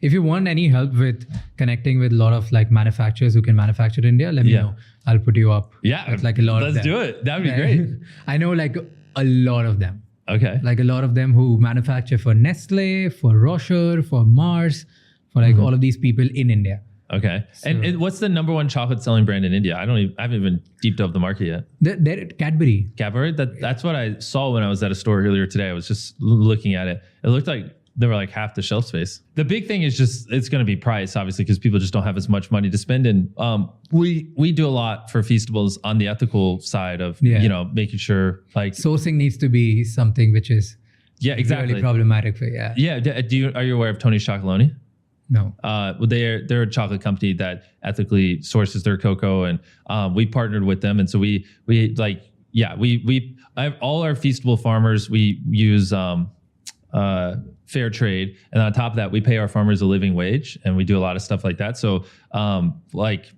If you want any help with connecting with a lot of like manufacturers who can manufacture in India, let me know. I'll put you up. Yeah. With like a lot of them. Let's do it. That would be great. I know like a lot of them. Okay. Like a lot of them who manufacture for Nestle, for Rocher, for Mars, for like all of these people in India. Okay. So, and what's the number one chocolate selling brand in India? I haven't even deep dove the market yet. They're Cadbury. Cadbury? That's what I saw when I was at a store earlier today. I was just looking at it. It looked like they were like half the shelf space. The big thing is just, it's going to be price, obviously, because people just don't have as much money to spend. And we do a lot for Feastables on the ethical side of, making sure like... Sourcing needs to be something which is really problematic for, Yeah. Are you aware of Tony's Chocolonely? No. They're a chocolate company that ethically sources their cocoa, and we partnered with them. And so we have all our Feastable farmers. We use fair trade, and on top of that, we pay our farmers a living wage, and we do a lot of stuff like that. So,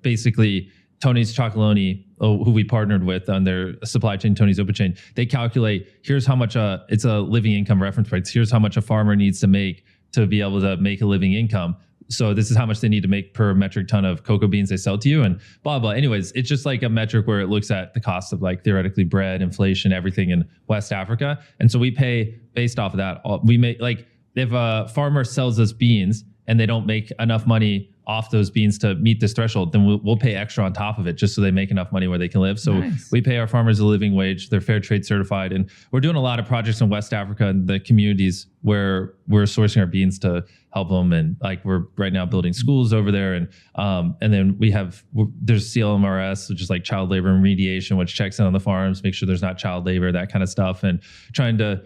basically, Tony's Chocolonely, who we partnered with on their supply chain, Tony's Open Chain, they calculate here's how much it's a living income reference price. Here's how much a farmer needs to make to be able to make a living income. So this is how much they need to make per metric ton of cocoa beans they sell to you, and blah, blah. Anyways, it's just like a metric where it looks at the cost of like theoretically bread, inflation, everything in West Africa. And so we pay based off of that. We make like if a farmer sells us beans and they don't make enough money off those beans to meet this threshold, then we'll pay extra on top of it just so they make enough money where they can live. So we pay our farmers a living wage. They're fair trade certified. And we're doing a lot of projects in West Africa and the communities where we're sourcing our beans to help them. And like we're right now building schools over there. And then there's CLMRS, which is like child labor remediation, which checks in on the farms, make sure there's not child labor, that kind of stuff. And trying to,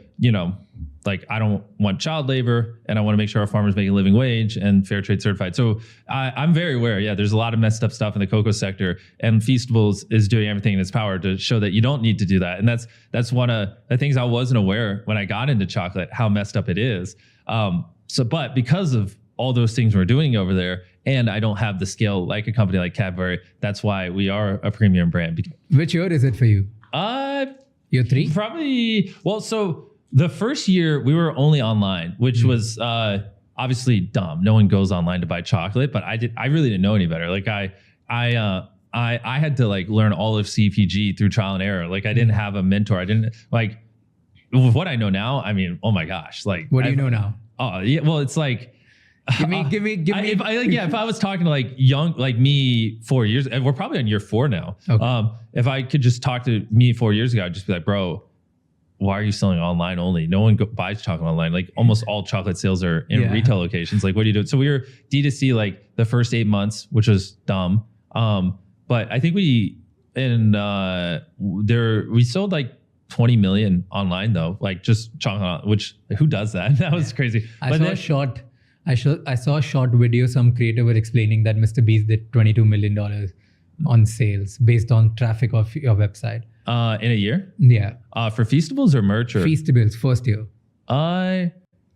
like I don't want child labor, and I want to make sure our farmers make a living wage and fair trade certified. So I'm very aware. Yeah, there's a lot of messed up stuff in the cocoa sector, and Feastables is doing everything in its power to show that you don't need to do that. And that's one of the things I wasn't aware when I got into chocolate, how messed up it is. But because of all those things we're doing over there, and I don't have the scale like a company like Cadbury, that's why we are a premium brand. Which year is it for you? Year 3? Probably. Well, so. The first year we were only online, which was obviously dumb. No one goes online to buy chocolate, but I really didn't know any better. Like I had to like learn all of CPG through trial and error. Like I didn't have a mentor. I didn't like with what I know now. I mean, oh my gosh! Like what do you know now? Oh yeah, well it's like. Give me. If I was talking to like young, like me 4 years, and we're probably on year 4 now. Okay. If I could just talk to me 4 years ago, I'd just be like, bro, why are you selling online only? No one buys chocolate online. Like almost all chocolate sales are in retail locations. Like what do you do? So we were D2C like the first 8 months, which was dumb. But I think we sold like 20 million online though, like just chocolate, which who does that? That was crazy. I saw a short I saw a short video. Some creator were explaining that Mr. Beast did $22 million on sales based on traffic of your website. In a year? Yeah. For Feastables or merch? Or? Feastables, first year.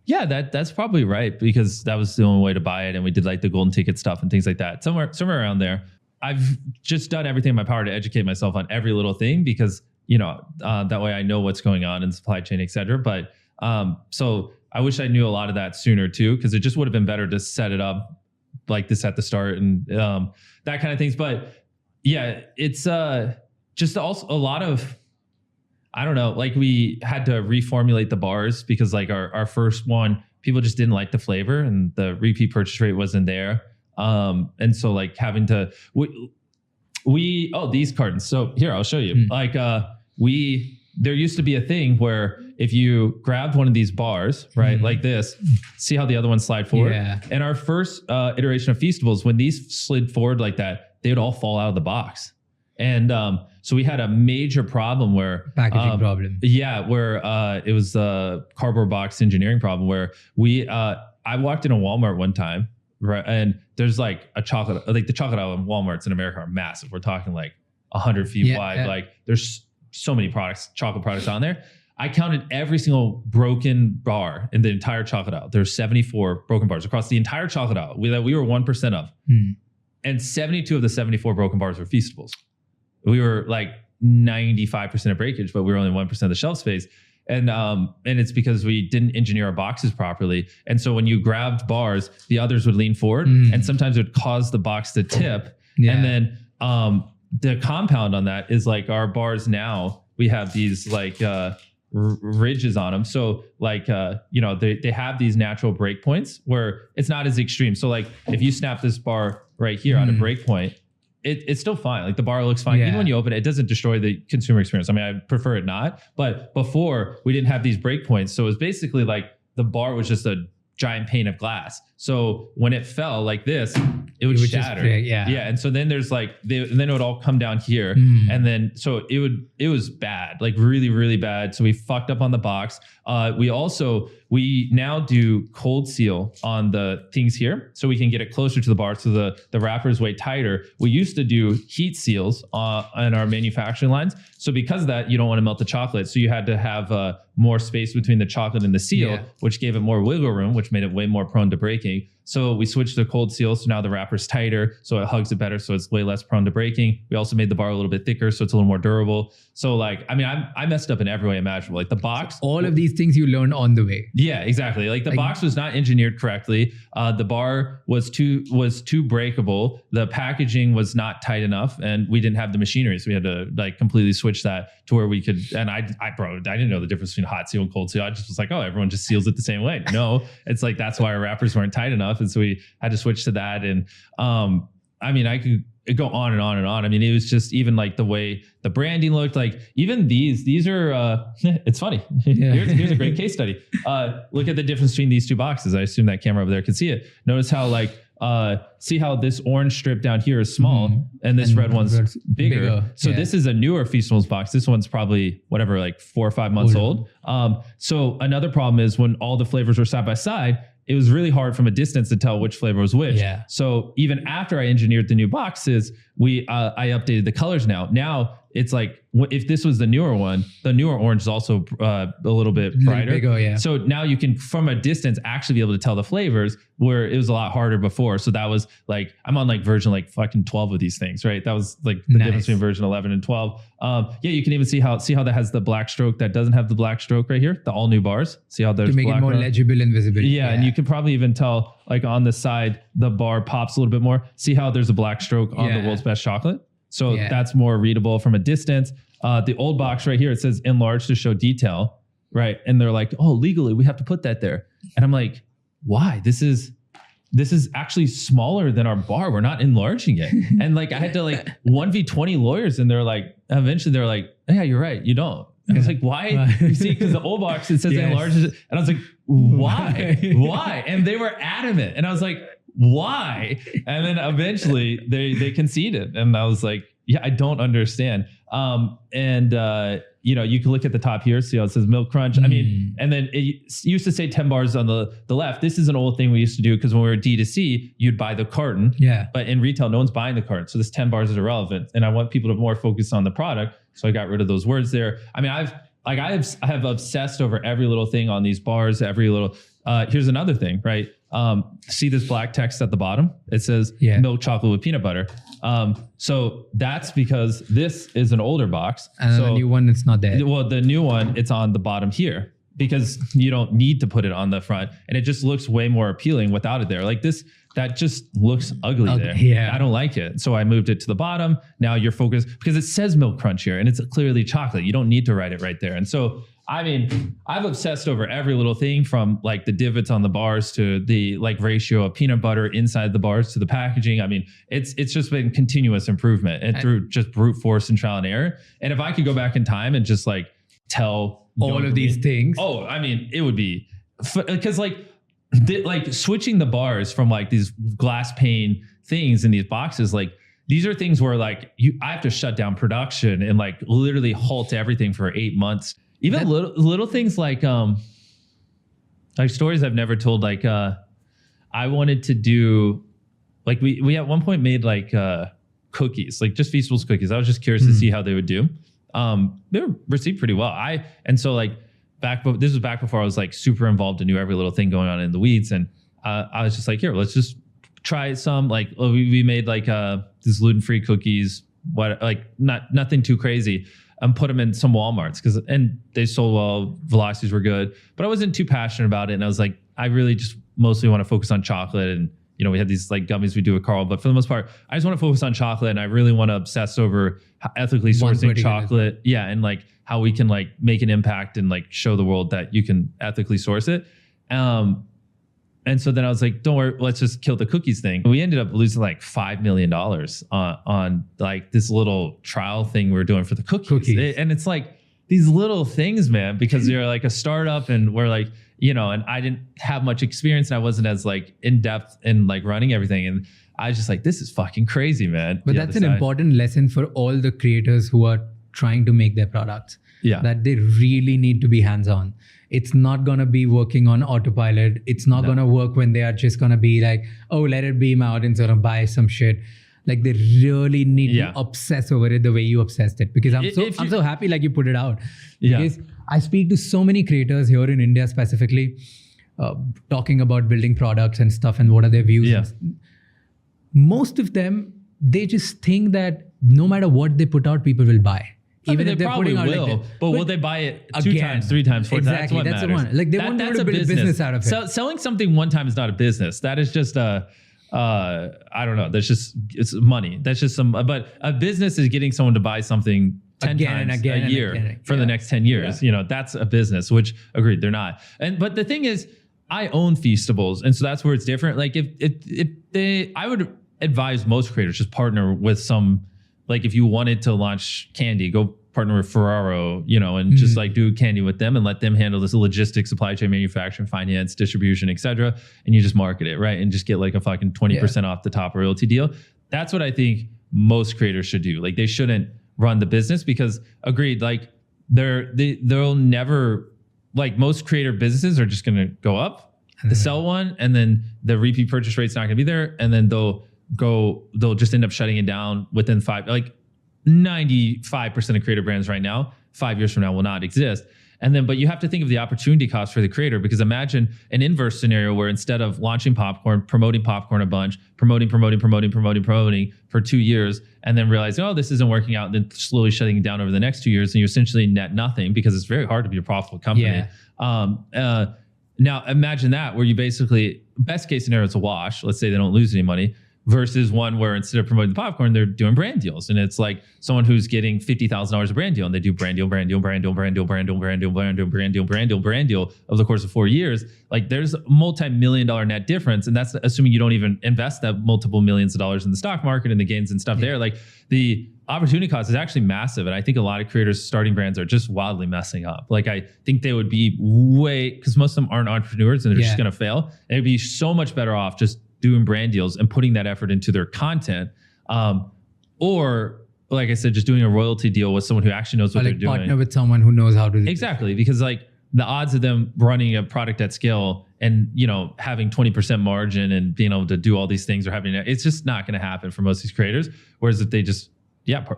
Yeah, that's probably right, because that was the only way to buy it. And we did like the golden ticket stuff and things like that. Somewhere around there. I've just done everything in my power to educate myself on every little thing, because, that way I know what's going on in supply chain, et cetera. But so I wish I knew a lot of that sooner too, because it just would have been better to set it up like this at the start and that kind of things. But yeah, it's just also a lot of, I don't know, like we had to reformulate the bars because like our first one, people just didn't like the flavor and the repeat purchase rate wasn't there. And so like having to, these cartons. So here, I'll show you. Like there used to be a thing where if you grabbed one of these bars, right, like this, see how the other ones slide forward? Yeah. And our first iteration of Feastables, when these slid forward like that, they would all fall out of the box. And so we had a major problem where Packaging problem. Yeah, where it was a cardboard box engineering problem where I walked in a Walmart one time, right, and there's like the chocolate aisle in Walmarts in America are massive. We're talking like 100 feet wide. Yeah. Like there's so many chocolate products on there. I counted every single broken bar in the entire chocolate aisle. There's 74 broken bars across the entire chocolate aisle that we were 1% of. And 72 of the 74 broken bars were Feastables. We were like 95% of breakage, but we were only 1% of the shelf space. And it's because we didn't engineer our boxes properly. And so when you grabbed bars, the others would lean forward and sometimes it would cause the box to tip. Yeah. And then the compound on that is like our bars now, we have these like ridges on them. So like, they have these natural break points where it's not as extreme. So like if you snap this bar right here on a break point, it's still fine. Like the bar looks fine. Even when you open it, it doesn't destroy the consumer experience. I mean, I prefer it not, but before we didn't have these break points. So it was basically like the bar was just a giant pane of glass. So when it fell like this, it would shatter. Yeah. And so then there's like, then it would all come down here. And then, so it was bad, like really, really bad. So we fucked up on the box. We now do cold seal on the things here so we can get it closer to the bar. So the wrapper is way tighter. We used to do heat seals on our manufacturing lines. So because of that, you don't want to melt the chocolate. So you had to have more space between the chocolate and the seal, which gave it more wiggle room, which made it way more prone to breaking. So we switched to cold seal. So now the wrapper's tighter, so it hugs it better. So it's way less prone to breaking. We also made the bar a little bit thicker, so it's a little more durable. So like, I mean, I messed up in every way imaginable. Like the box. All of these things you learned on the way. Yeah, exactly. Like the box was not engineered correctly. The bar was too breakable. The packaging was not tight enough, and we didn't have the machinery, so we had to like completely switch that to where we could. And I didn't know the difference between hot seal and cold seal. I just was like, oh, everyone just seals it the same way. No, it's like that's why our wrappers weren't tight enough, and so we had to switch to that. And I mean, I could go on and on and on. I mean, it was just even like the way the branding looked. Like even these are. It's funny. Here's a great case study. Look at the difference between these two boxes. I assume that camera over there can see it. Notice how like. See how this orange strip down here is small and this red one's bigger. So this is a newer Feastables box. This one's probably whatever, like 4 or 5 months old. So another problem is when all the flavors were side by side, it was really hard from a distance to tell which flavor was which. Yeah. So even after I engineered the new boxes, I updated the colors now. Now it's like, if this was the newer one, the newer orange is also a little bit brighter. Bigger, So now you can, from a distance, actually be able to tell the flavors, where it was a lot harder before. So that was like, I'm on like version like fucking 12 of these things, right? That was like the difference between version 11 and 12. You can even see how that has the black stroke that doesn't have the black stroke right here, the all new bars. See how there's to make black it more legible and visible. Yeah, and you can probably even tell like on the side, the bar pops a little bit more. See how there's a black stroke on the world's best chocolate? So that's more readable from a distance. The old box right here, it says enlarge to show detail, right? And they're like, oh, legally we have to put that there. And I'm like, why? This is actually smaller than our bar. We're not enlarging it. And like, I had to like 1v20 lawyers, and they're like, eventually they're like, yeah, you're right. You don't. And I was like, why? You see, because the old box, it says enlarge. And I was like, why? And they were adamant. And I was like, why? And then eventually they conceded. And I was like, yeah, I don't understand. you can look at the top here, see how it says Milk Crunch. I mean, and then it used to say 10 bars on the left. This is an old thing we used to do because when we were D2C, you'd buy the carton. Yeah. But in retail, no one's buying the carton. So this 10 bars is irrelevant. And I want people to more focus on the product. So I got rid of those words there. I mean, I have obsessed over every little thing on these bars, every little, here's another thing, right? See this black text at the bottom? It says milk chocolate with peanut butter. So that's because this is an older box. And so the new one, it's not there. Well, the new one, it's on the bottom here because you don't need to put it on the front, and it just looks way more appealing without it there. Like this, that just looks ugly there. Yeah. I don't like it. So I moved it to the bottom. Now you're focused because it says Milk Crunch here and it's clearly chocolate. You don't need to write it right there. And so, I mean, I've obsessed over every little thing from like the divots on the bars to the like ratio of peanut butter inside the bars to the packaging. I mean, it's just been continuous improvement and through just brute force and trial and error. And if I could go back in time and just like tell all of these things. Oh, I mean, it would be because like switching the bars from like these glass pane things in these boxes, like these are things where like I have to shut down production and like literally halt everything for 8 months. Even little things like stories I've never told. Like I wanted to do like we at one point made like cookies, like just Feastables cookies. I was just curious to see how they would do. They were received pretty well. This was back before I was like super involved and knew every little thing going on in the weeds. And I was just like, here, let's just try some. Like we made like these gluten-free cookies. Nothing too crazy. And put them in some Walmarts and they sold well. Velocities were good, but I wasn't too passionate about it. And I was like, I really just mostly want to focus on chocolate. And we had these like gummies we do with Carl, but for the most part, I just want to focus on chocolate. And I really want to obsess over ethically sourcing chocolate. Yeah, and like how we can like make an impact and like show the world that you can ethically source it. And so then I was like, don't worry, let's just kill the cookies thing. We ended up losing like $5 million on like this little trial thing we were doing for the cookies. And it's like these little things, man, because you're like a startup and we're like, and I didn't have much experience and I wasn't as like in depth in like running everything. And I was just like, this is fucking crazy, man. But that's an important lesson for all the creators who are trying to make their products. Yeah. That they really need to be hands-on. It's not going to be working on autopilot. It's not going to work when they are just going to be like, oh, let it beam out and sort of buy some shit. Like they really need to obsess over it the way you obsessed it. Because I'm so happy like you put it out. Because I speak to so many creators here in India specifically, talking about building products and stuff and what are their views. Yeah. Most of them, they just think that no matter what they put out, people will buy. Even if they're putting out like that. But will they buy it two times, 3 times, 4 times? Exactly, that's the one. Like they want to build a business out of it. So selling something one time is not a business. That is just I don't know. It's money. That's just but a business is getting someone to buy something 10 times a year for the next 10 years. That's a business, which agreed, they're not. But the thing is, I own Feastables. And so that's where it's different. Like I would advise most creators just partner with some. Like if you wanted to launch candy, go partner with Ferraro, and just like do candy with them and let them handle this logistics, supply chain, manufacturing, finance, distribution, etc. And you just market it, right? And just get like a fucking 20% off the top royalty deal. That's what I think most creators should do. Like they shouldn't run the business because agreed, like they'll never, like most creator businesses are just going to go up, to sell one, and then the repeat purchase rate's not going to be there. And then they'll just end up shutting it down within 95% of creator brands right now, 5 years from now will not exist. But you have to think of the opportunity cost for the creator, because imagine an inverse scenario where instead of launching popcorn, promoting popcorn a bunch, promoting for 2 years, and then realizing, oh, this isn't working out, and then slowly shutting it down over the next 2 years, and you essentially net nothing because it's very hard to be a profitable company. Yeah. Now imagine that where you basically, best case scenario, it's a wash. Let's say they don't lose any money. Versus one where instead of promoting the popcorn, they're doing brand deals. And it's like someone who's getting $50,000 a brand deal and they do brand deal over the course of 4 years. Like there's a multi-million-dollar net difference. And that's assuming you don't even invest that multiple millions of dollars in the stock market and the gains and stuff there. Like the opportunity cost is actually massive. And I think a lot of creators starting brands are just wildly messing up. Like I think they would be because most of them aren't entrepreneurs and they're just going to fail. And it'd be so much better off just doing brand deals and putting that effort into their content, or like I said, just doing a royalty deal with someone who actually knows what Or they're like doing. partner with someone who knows how to do it. Exactly, because like the odds of them running a product at scale and having 20% margin and being able to do all these things or having it's just not going to happen for most of these creators. Whereas if they just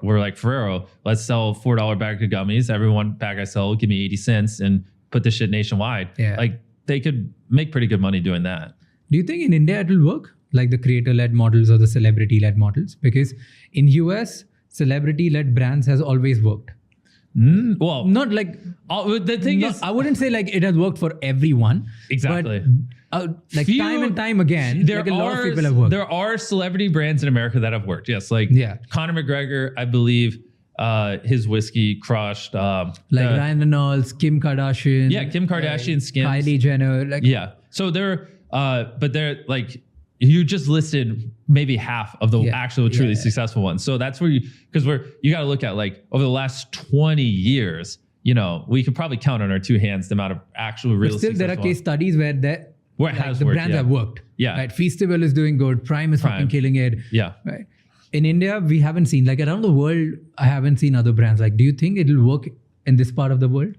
we're like Ferrero, let's sell $4 bag of gummies. Every one bag I sell, give me 80 cents and put this shit nationwide. Yeah. Like they could make pretty good money doing that. Do you think in India it will work? Like the creator-led models or the celebrity-led models? Because in US, celebrity-led brands has always worked. Well, Not like the thing is, I wouldn't say like it has worked for everyone. Exactly. But like time and time again, like a lot of people have worked. There are celebrity brands in America that have worked. Yes, like Conor McGregor, I believe his whiskey crushed. Like Ryan Reynolds, Kim Kardashian. Yeah, Kim Kardashian, Skims. Kylie Jenner. Like So but they're like, you just listed maybe half of the actual truly successful ones. So that's where you got to look at like over the last 20 years, we could probably count on our two hands the amount of actual real But still, there are case studies where the brands have worked. Yeah. Right. Feastival is doing good. Prime is fucking killing it. Yeah. Right. In India, we haven't seen, like around the world, I haven't seen other brands. Like, do you think it'll work in this part of the world?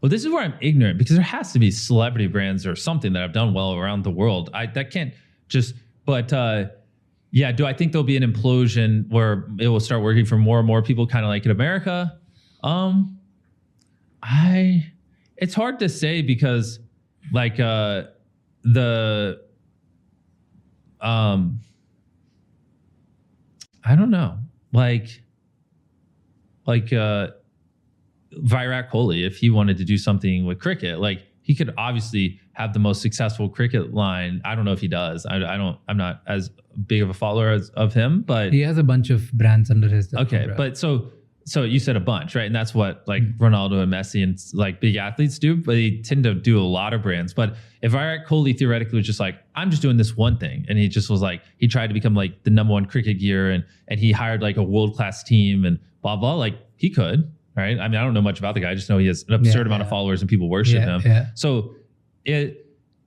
Well, this is where I'm ignorant because there has to be celebrity brands or something that have done well around the world. That can't just, but do I think there'll be an implosion where it will start working for more and more people, kind of like in America? It's hard to say because like I don't know, like Virat Kohli, if he wanted to do something with cricket, like he could obviously have the most successful cricket line. I don't know if he does. I'm not as big of a follower of him, but he has a bunch of brands under his. Okay, but so you said a bunch, right? And that's what like Ronaldo and Messi and like big athletes do, but they tend to do a lot of brands. But if Virat Kohli theoretically was just like, I'm just doing this one thing, and he just was like, he tried to become like the number one cricket gear, and he hired like a world-class team and blah blah, like he could. Right. I mean, I don't know much about the guy. I just know he has an absurd amount of followers and people worship him. Yeah. So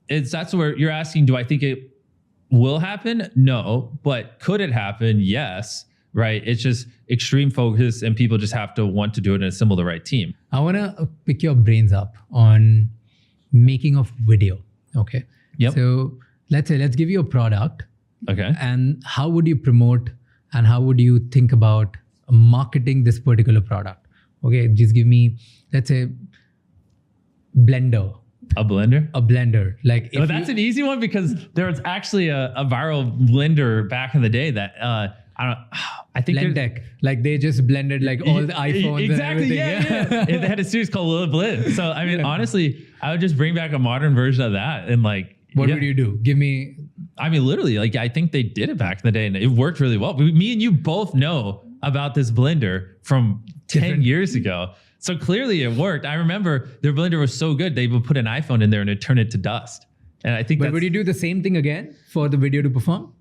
that's where you're asking, do I think it will happen? No. But could it happen? Yes. Right. It's just extreme focus and people just have to want to do it and assemble the right team. I want to pick your brains up on making of video. Okay. Yep. So let's give you a product. Okay. And how would you promote and how would you think about marketing this particular product? Okay, just give me, let's say, blender. A blender? A blender. Like, that's an easy one because there was actually a viral blender back in the day that I think Blendec. Like they just blended like all the iPhones exactly, and everything. Yeah. They had a series called Lil Blend. So I mean, honestly, I would just bring back a modern version of that and like. What would you do? Give me. I mean, literally, like I think they did it back in the day and it worked really well. Me and you both know about this blender from 10 years ago. So clearly it worked. I remember their blender was so good, they would put an iPhone in there and it'd turn it to dust. And I think But would you do the same thing again for the video to perform?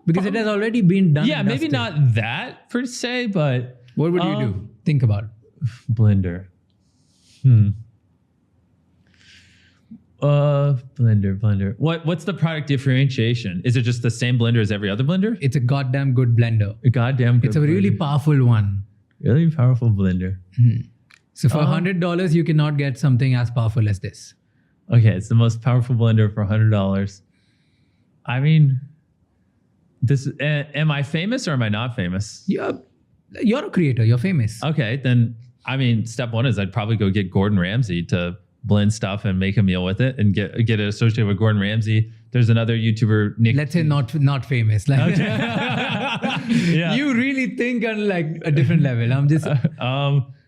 Because it has already been done. Yeah, maybe not that per se, but... What would you do? Think about it. Blender. Blender. What's the product differentiation? Is it just the same blender as every other blender? It's a goddamn good blender. A goddamn good It's a really powerful one. Really powerful blender. So for $100, you cannot get something as powerful as this. Okay, it's the most powerful blender for $100. I mean, am I famous or am I not famous? You're a creator. You're famous. Okay, then I mean, step one is I'd probably go get Gordon Ramsay to blend stuff and make a meal with it and get it associated with Gordon Ramsay. There's another YouTuber, Nick. Let's say not famous. Like, okay. Yeah. You really think on like a different level. I'm just.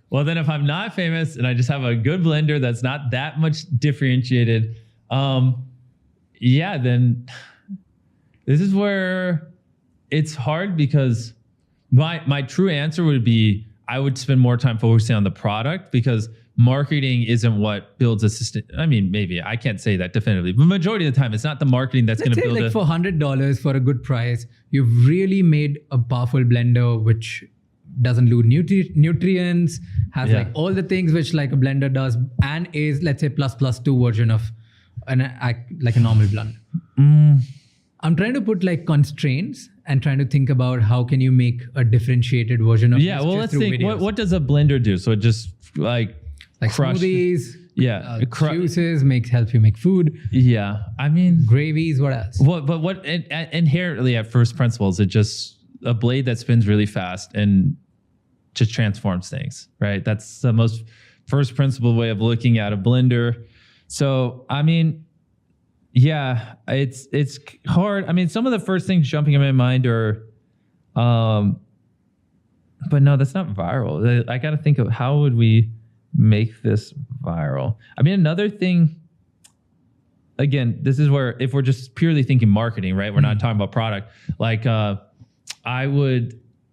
Well, then if I'm not famous and I just have a good blender that's not that much differentiated, then this is where it's hard because my true answer would be I would spend more time focusing on the product because marketing isn't what builds a system. I mean, maybe I can't say that definitively, but majority of the time, it's not the marketing that's going to build like for $100 for a good price, you've really made a powerful blender which doesn't lose nutrients, has like all the things which like a blender does, and is let's say ++2 version of like a normal blender. I'm trying to put like constraints and trying to think about how can you make a differentiated version of Yeah, this well, just let's through think. videos. What does a blender do? So it just like crush. smoothies, Yeah, juices, help you make food, Yeah, I mean, gravies, what else? what inherently at first principles, it just a blade that spins really fast and just transforms things, right? That's the most first principle way of looking at a blender. So, I mean, yeah, it's hard. I mean, some of the first things jumping in my mind are, but no, that's not viral. I got to think of how would we make this viral. I mean, another thing, again, this is where if we're just purely thinking marketing, right? We're not talking about product. Like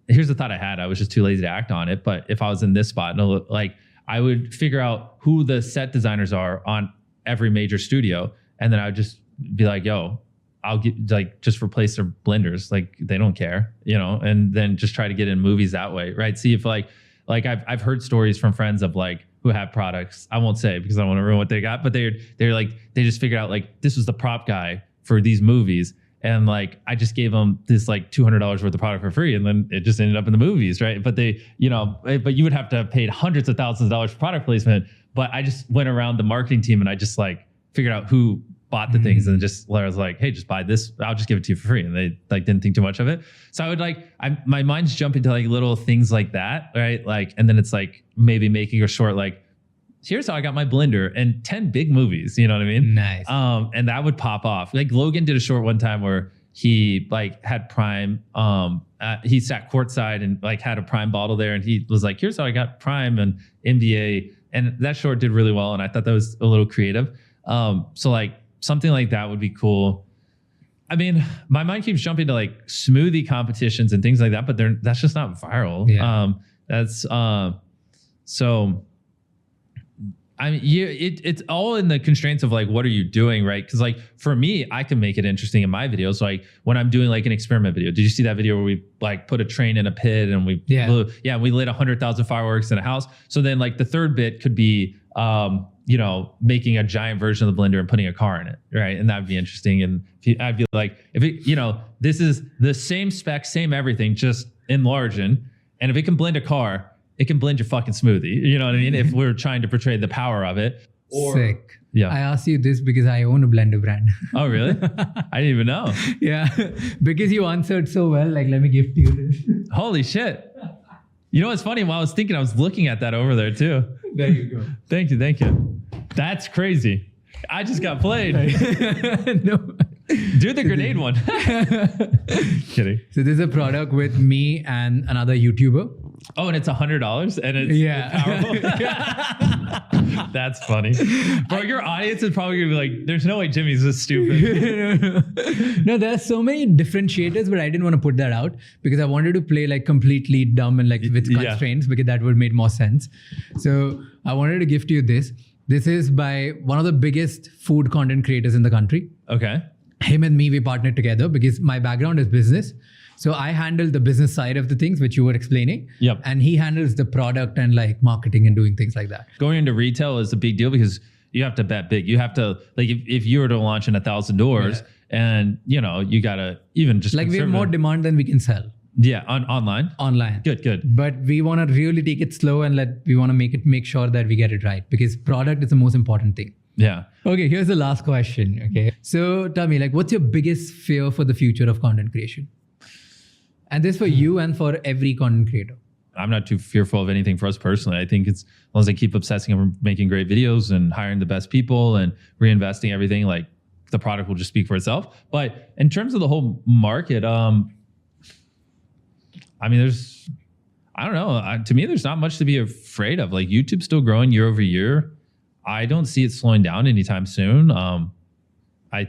here's the thought I had. I was just too lazy to act on it. But if I was in this spot, like I would figure out who the set designers are on every major studio. And then I would just be like, yo, I'll get like just replace their blenders. Like they don't care, and then just try to get in movies that way. Right. See if like I've heard stories from friends of like who have products. I won't say because I don't want to ruin what they got, but they're like, they just figured out like this was the prop guy for these movies. And like, I just gave them this like $200 worth of product for free. And then it just ended up in the movies. Right. But but you would have to have paid hundreds of thousands of dollars for product placement. But I just went around the marketing team and I just like figured out who bought the things and just I was like, hey, just buy this. I'll just give it to you for free. And they like didn't think too much of it. So I would my mind's jumping to like little things like that. Right. Like, and then it's like maybe making a short, like, here's how I got my blender and 10 big movies. You know what I mean? Nice. And that would pop off. Like Logan did a short one time where he like had Prime. He sat courtside and like had a Prime bottle there. And he was like, here's how I got Prime and NBA. And that short did really well. And I thought that was a little creative. So like something like that would be cool. I mean, my mind keeps jumping to like smoothie competitions and things like that, but that's just not viral. Yeah. So I mean, it's all in the constraints of like, what are you doing, right? Because like for me, I can make it interesting in my videos. Like when I'm doing like an experiment video, did you see that video where we like put a train in a pit and we we lit 100,000 fireworks in a house? So then like the third bit could be making a giant version of the blender and putting a car in it, right? And that'd be interesting. And I'd be like, if it, this is the same spec, same everything, just enlarging. And if it can blend a car, it can blend your fucking smoothie. You know what I mean? If we're trying to portray the power of it. Sick. Yeah. I asked you this because I own a blender brand. Oh, really? I didn't even know. Yeah. Because you answered so well. Like, let me gift you this. Holy shit. You know what's funny? While I was thinking, I was looking at that over there too. There you go. Thank you. That's crazy. I just got played. No. Do the grenade one. Kidding. So this is a product with me and another YouTuber. Oh, and it's $100 and it's powerful. That's funny. Bro, your audience is probably gonna be like, there's no way Jimmy's this stupid. No, there are so many differentiators, but I didn't want to put that out because I wanted to play like completely dumb and like with constraints because that would make more sense. So I wanted to gift you this. This is by one of the biggest food content creators in the country. Okay. Him and me, we partnered together because my background is business. So I handle the business side of the things, which you were explaining. Yep. And he handles the product and like marketing and doing things like that. Going into retail is a big deal because you have to bet big. You have to, like, if you were to launch in 1,000 doors and, you got to even just like we have more demand than we can sell. Yeah. Online. Good. But we want to really take it slow and we want to make sure that we get it right because product is the most important thing. Yeah. Okay. Here's the last question. Okay. So tell me, like, what's your biggest fear for the future of content creation? And this for you and for every content creator. I'm not too fearful of anything for us personally. I think it's as long as I keep obsessing on making great videos and hiring the best people and reinvesting everything, like the product will just speak for itself. But in terms of the whole market, I mean, I don't know. To me, there's not much to be afraid of. Like YouTube's still growing year over year. I don't see it slowing down anytime soon. I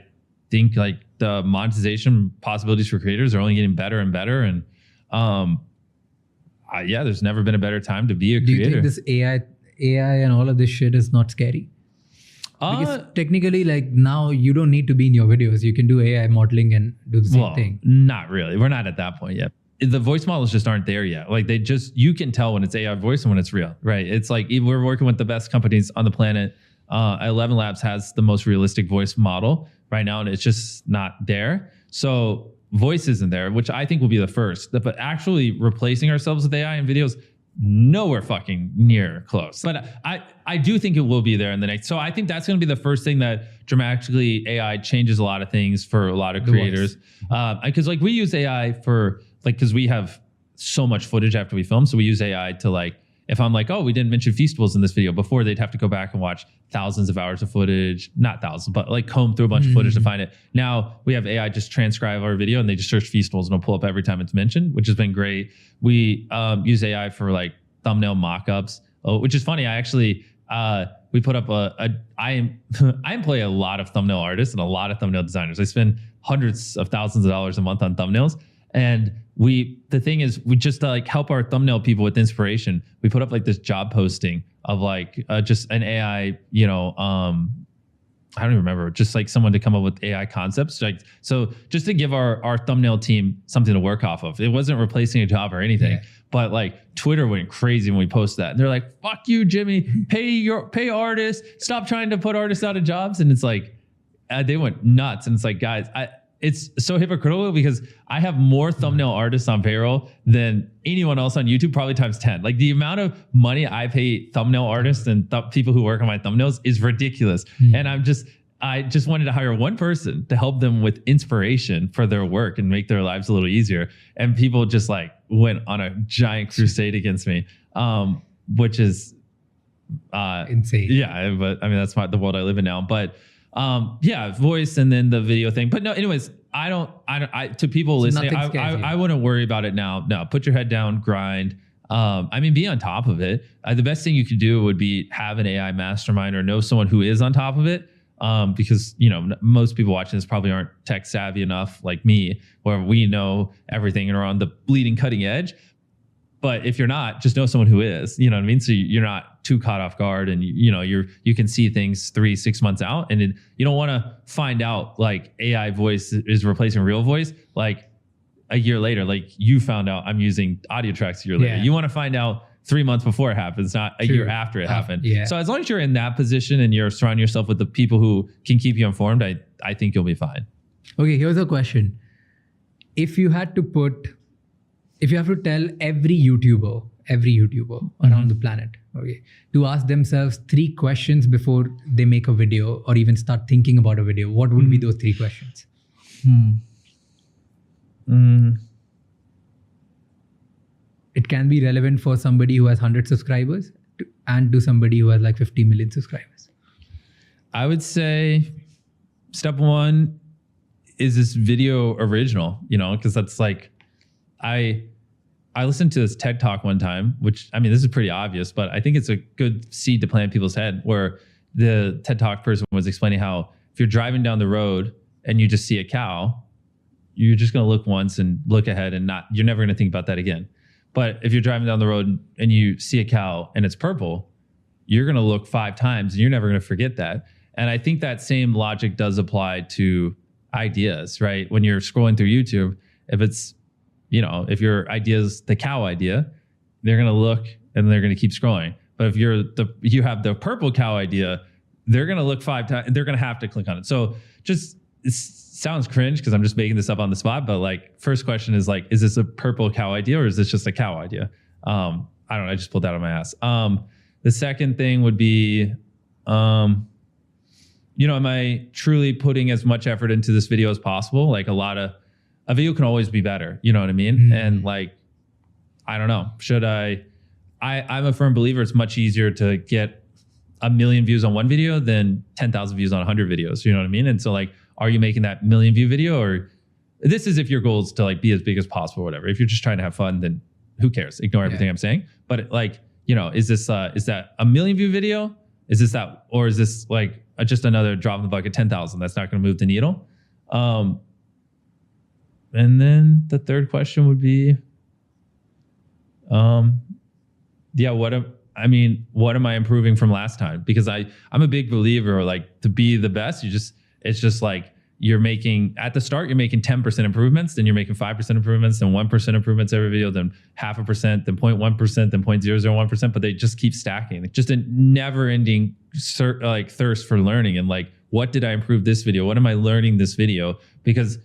think like the monetization possibilities for creators are only getting better and better. And there's never been a better time to be a creator. Do you think this AI and all of this shit is not scary? Because technically, like now you don't need to be in your videos. You can do AI modeling and do the same thing. Not really. We're not at that point yet. The voice models just aren't there yet. Like you can tell when it's AI voice and when it's real, right? It's like we're working with the best companies on the planet. 11 Labs has the most realistic voice model right now, and it's just not there. So voice isn't there, which I think will be the first. But actually replacing ourselves with AI in videos, nowhere fucking near close. But I do think it will be there in the next. So I think that's going to be the first thing that dramatically AI changes a lot of things for a lot of creators. Because like we use AI for like, because we have so much footage after we film. So we use AI to like, if I'm like, oh, we didn't mention Feastables in this video, before they'd have to go back and watch thousands of hours of footage, not thousands, but like comb through a bunch of footage to find it. Now we have AI just transcribe our video and they just search Feastables and it'll pull up every time it's mentioned, which has been great. We use AI for like thumbnail mockups, which is funny. I actually, we put up I employ a lot of thumbnail artists and a lot of thumbnail designers. I spend hundreds of thousands of dollars a month on thumbnails. And the thing is, we just to like help our thumbnail people with inspiration, we put up like this job posting of like just an AI, you know, I don't even remember, just like someone to come up with AI concepts. Like, so just to give our thumbnail team something to work off of. It wasn't replacing a job or anything, but like Twitter went crazy when we posted that. And they're like, fuck you, Jimmy, pay artists, stop trying to put artists out of jobs. And it's like, they went nuts. And it's like, guys, it's so hypocritical because I have more thumbnail artists on payroll than anyone else on YouTube, probably times 10. Like the amount of money I pay thumbnail artists and people who work on my thumbnails is ridiculous. And I just wanted to hire one person to help them with inspiration for their work and make their lives a little easier. And people just like went on a giant crusade against me, which is insane. Yeah, but I mean, that's the world I live in now. But voice and then the video thing. But no, anyways, to people listening, I wouldn't worry about it now. No, put your head down, grind. I mean, be on top of it. The best thing you could do would be have an AI mastermind or know someone who is on top of it. Because, you know, most people watching this probably aren't tech savvy enough like me, where we know everything and are on the bleeding cutting edge. But if you're not, just know someone who is, you know what I mean? So you're not too caught off guard and you can see things 3-6 months out, and you don't want to find out like AI voice is replacing real voice like a year later. Like you found out I'm using audio tracks a year later. You want to find out 3 months before it happens, not a year after it happened. So as long as you're in that position and you're surrounding yourself with the people who can keep you informed, I think you'll be fine. Okay, here's a question. If you have to tell every YouTuber around the planet, okay, to ask themselves 3 questions before they make a video or even start thinking about a video, what would be those 3 questions? It can be relevant for somebody who has 100 subscribers and to somebody who has like 50 million subscribers. I would say step 1 is this video original, you know, because that's like, I listened to this TED Talk one time, which, I mean, this is pretty obvious, but I think it's a good seed to plant in people's head, where the TED Talk person was explaining how if you're driving down the road and you just see a cow, you're just going to look once and look ahead and you're never going to think about that again. But if you're driving down the road and you see a cow and it's purple, you're going to look 5 times and you're never going to forget that. And I think that same logic does apply to ideas, right? When you're scrolling through YouTube, if your idea is the cow idea, they're going to look and they're going to keep scrolling. But if you have the purple cow idea, they're going to look 5 times. They're going to have to click on it. So it sounds cringe because I'm just making this up on the spot. But like, first question is like, is this a purple cow idea or is this just a cow idea? I don't know. I just pulled that out of my ass. The second thing would be, am I truly putting as much effort into this video as possible? Like a video can always be better. You know what I mean? And like, I don't know, I'm a firm believer it's much easier to get 1 million views on one video than 10,000 views on 100 videos. You know what I mean? And so like, are you making that 1 million view video, or this is if your goal is to like be as big as possible or whatever. If you're just trying to have fun, then who cares? Ignore everything I'm saying. But like, is that 1 million view video? Is this that, or is this like just another drop in the bucket, 10,000? That's not going to move the needle. And then the third question would be, what am I improving from last time? Because I'm a big believer, like, to be the best, it's just like at the start, you're making 10% improvements, then you're making 5% improvements, then 1% improvements every video, then 0.5%, then 0.1%, then 0.001%, but they just keep stacking. Like, just a never ending thirst for learning. And like, what did I improve this video? What am I learning this video? Because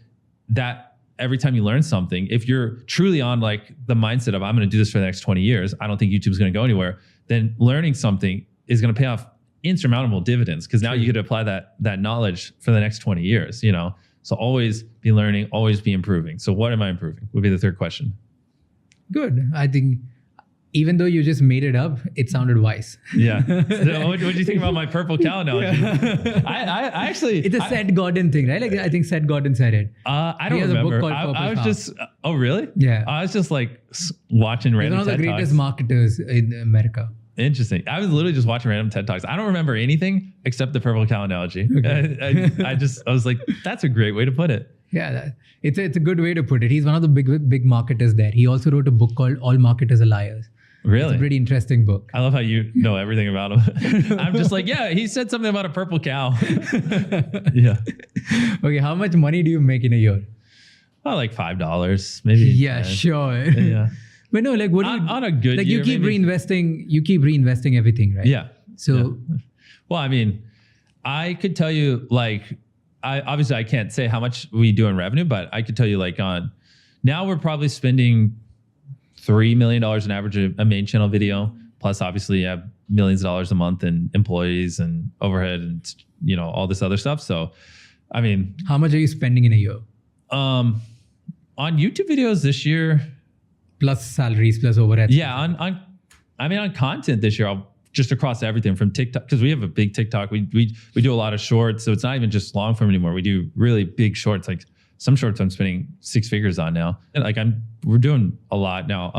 that every time you learn something, if you're truly on like the mindset of I'm going to do this for the next 20 years, I don't think YouTube's going to go anywhere, then learning something is going to pay off insurmountable dividends, because now you could apply that knowledge for the next 20 years, you know? So always be learning, always be improving. So what am I improving would be the third question. Good. I think even though you just made it up, it sounded wise. Yeah. So what do you think about my purple cow analogy? I actually... It's a Seth Godin thing, right? Like I think Seth Godin said it. I don't He has remember. a book called I was Purple Cow. just... Oh, really? Yeah. I was just like watching He's random one of the TED greatest Talks. marketers in America. Interesting. I was literally just watching random TED Talks. I don't remember anything except the purple cow analogy. Okay. I was like, that's a great way to put it. Yeah, it's a good way to put it. He's one of the big marketers there. He also wrote a book called All Marketers Are Liars. Really? It's a pretty interesting book. I love how you know everything about him. I'm just like, yeah, he said something about a purple cow. Yeah. Okay, how much money do you make in a year? Oh, like $5, maybe. Yeah, 10. sure. Yeah. But no, like what do you On a good like year, you keep maybe. reinvesting everything, right? Yeah. So Yeah. Well, I mean, I could tell you like, obviously I can't say how much we do in revenue, but I could tell you like now we're probably spending $3 million an average a main channel video. Plus obviously you have millions of dollars a month in employees and overhead and, you know, all this other stuff. So, I mean, how much are you spending in a year? on YouTube videos this year, Plus salaries, plus overhead. yeah, on content this year, I'll just across everything from TikTok, because we have a big TikTok. We do a lot of shorts, so it's not even just long form anymore. We do really big shorts. Like some shorts I'm spending 6 figures on now, and like we're doing a lot now.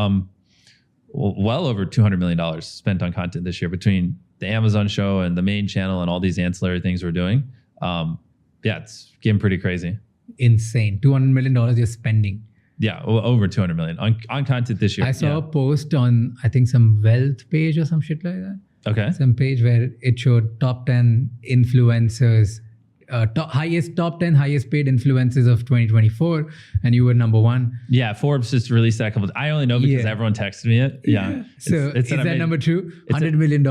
Well over $200 million spent on content this year between the Amazon show and the main channel and all these ancillary things we're doing. Yeah, it's getting pretty crazy. Insane. $200 million you're spending. Yeah, over 200 million on content this year. I saw Yeah. a post on, I think, some wealth page or some shit like that. Okay. Some page where it showed top 10 influencers, top 10 highest paid influencers of 2024, and you were number one. Yeah, Forbes just released that couple. I only know because Yeah. everyone texted me it. Yeah. So It's is that number two? $100 million.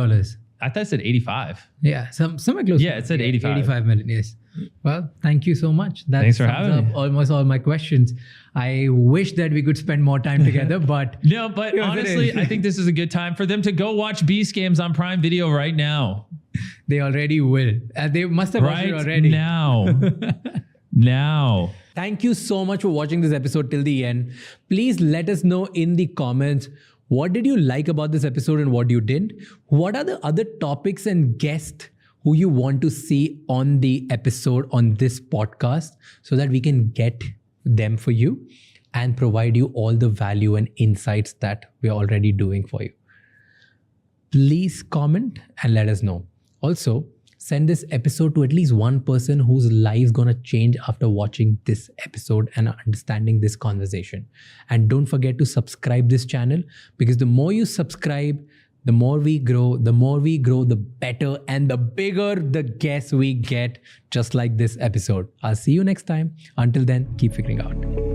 I thought it said 85. Yeah, somewhere close. Yeah, it said 85. 85 million, yes. Well, thank you so much. That Thanks for sums having up me. almost all my questions. I wish that we could spend more time together, but No, but Yes, it honestly, is. I think this is a good time for them to go watch Beast Games on Prime Video right now. they already will. They must have watched it Right already. now. Now. Thank you so much for watching this episode till the end. Please let us know in the comments, what did you like about this episode and what you didn't? What are the other topics and guests who you want to see on the episode on this podcast, so that we can get them for you and provide you all the value and insights that we're already doing for you. Please comment and let us know. Also, send this episode to at least one person whose life's gonna change after watching this episode and understanding this conversation. And don't forget to subscribe this channel, because the more you subscribe, the more we grow, the better and the bigger the guests we get, just like this episode. I'll see you next time. Until then, keep figuring out.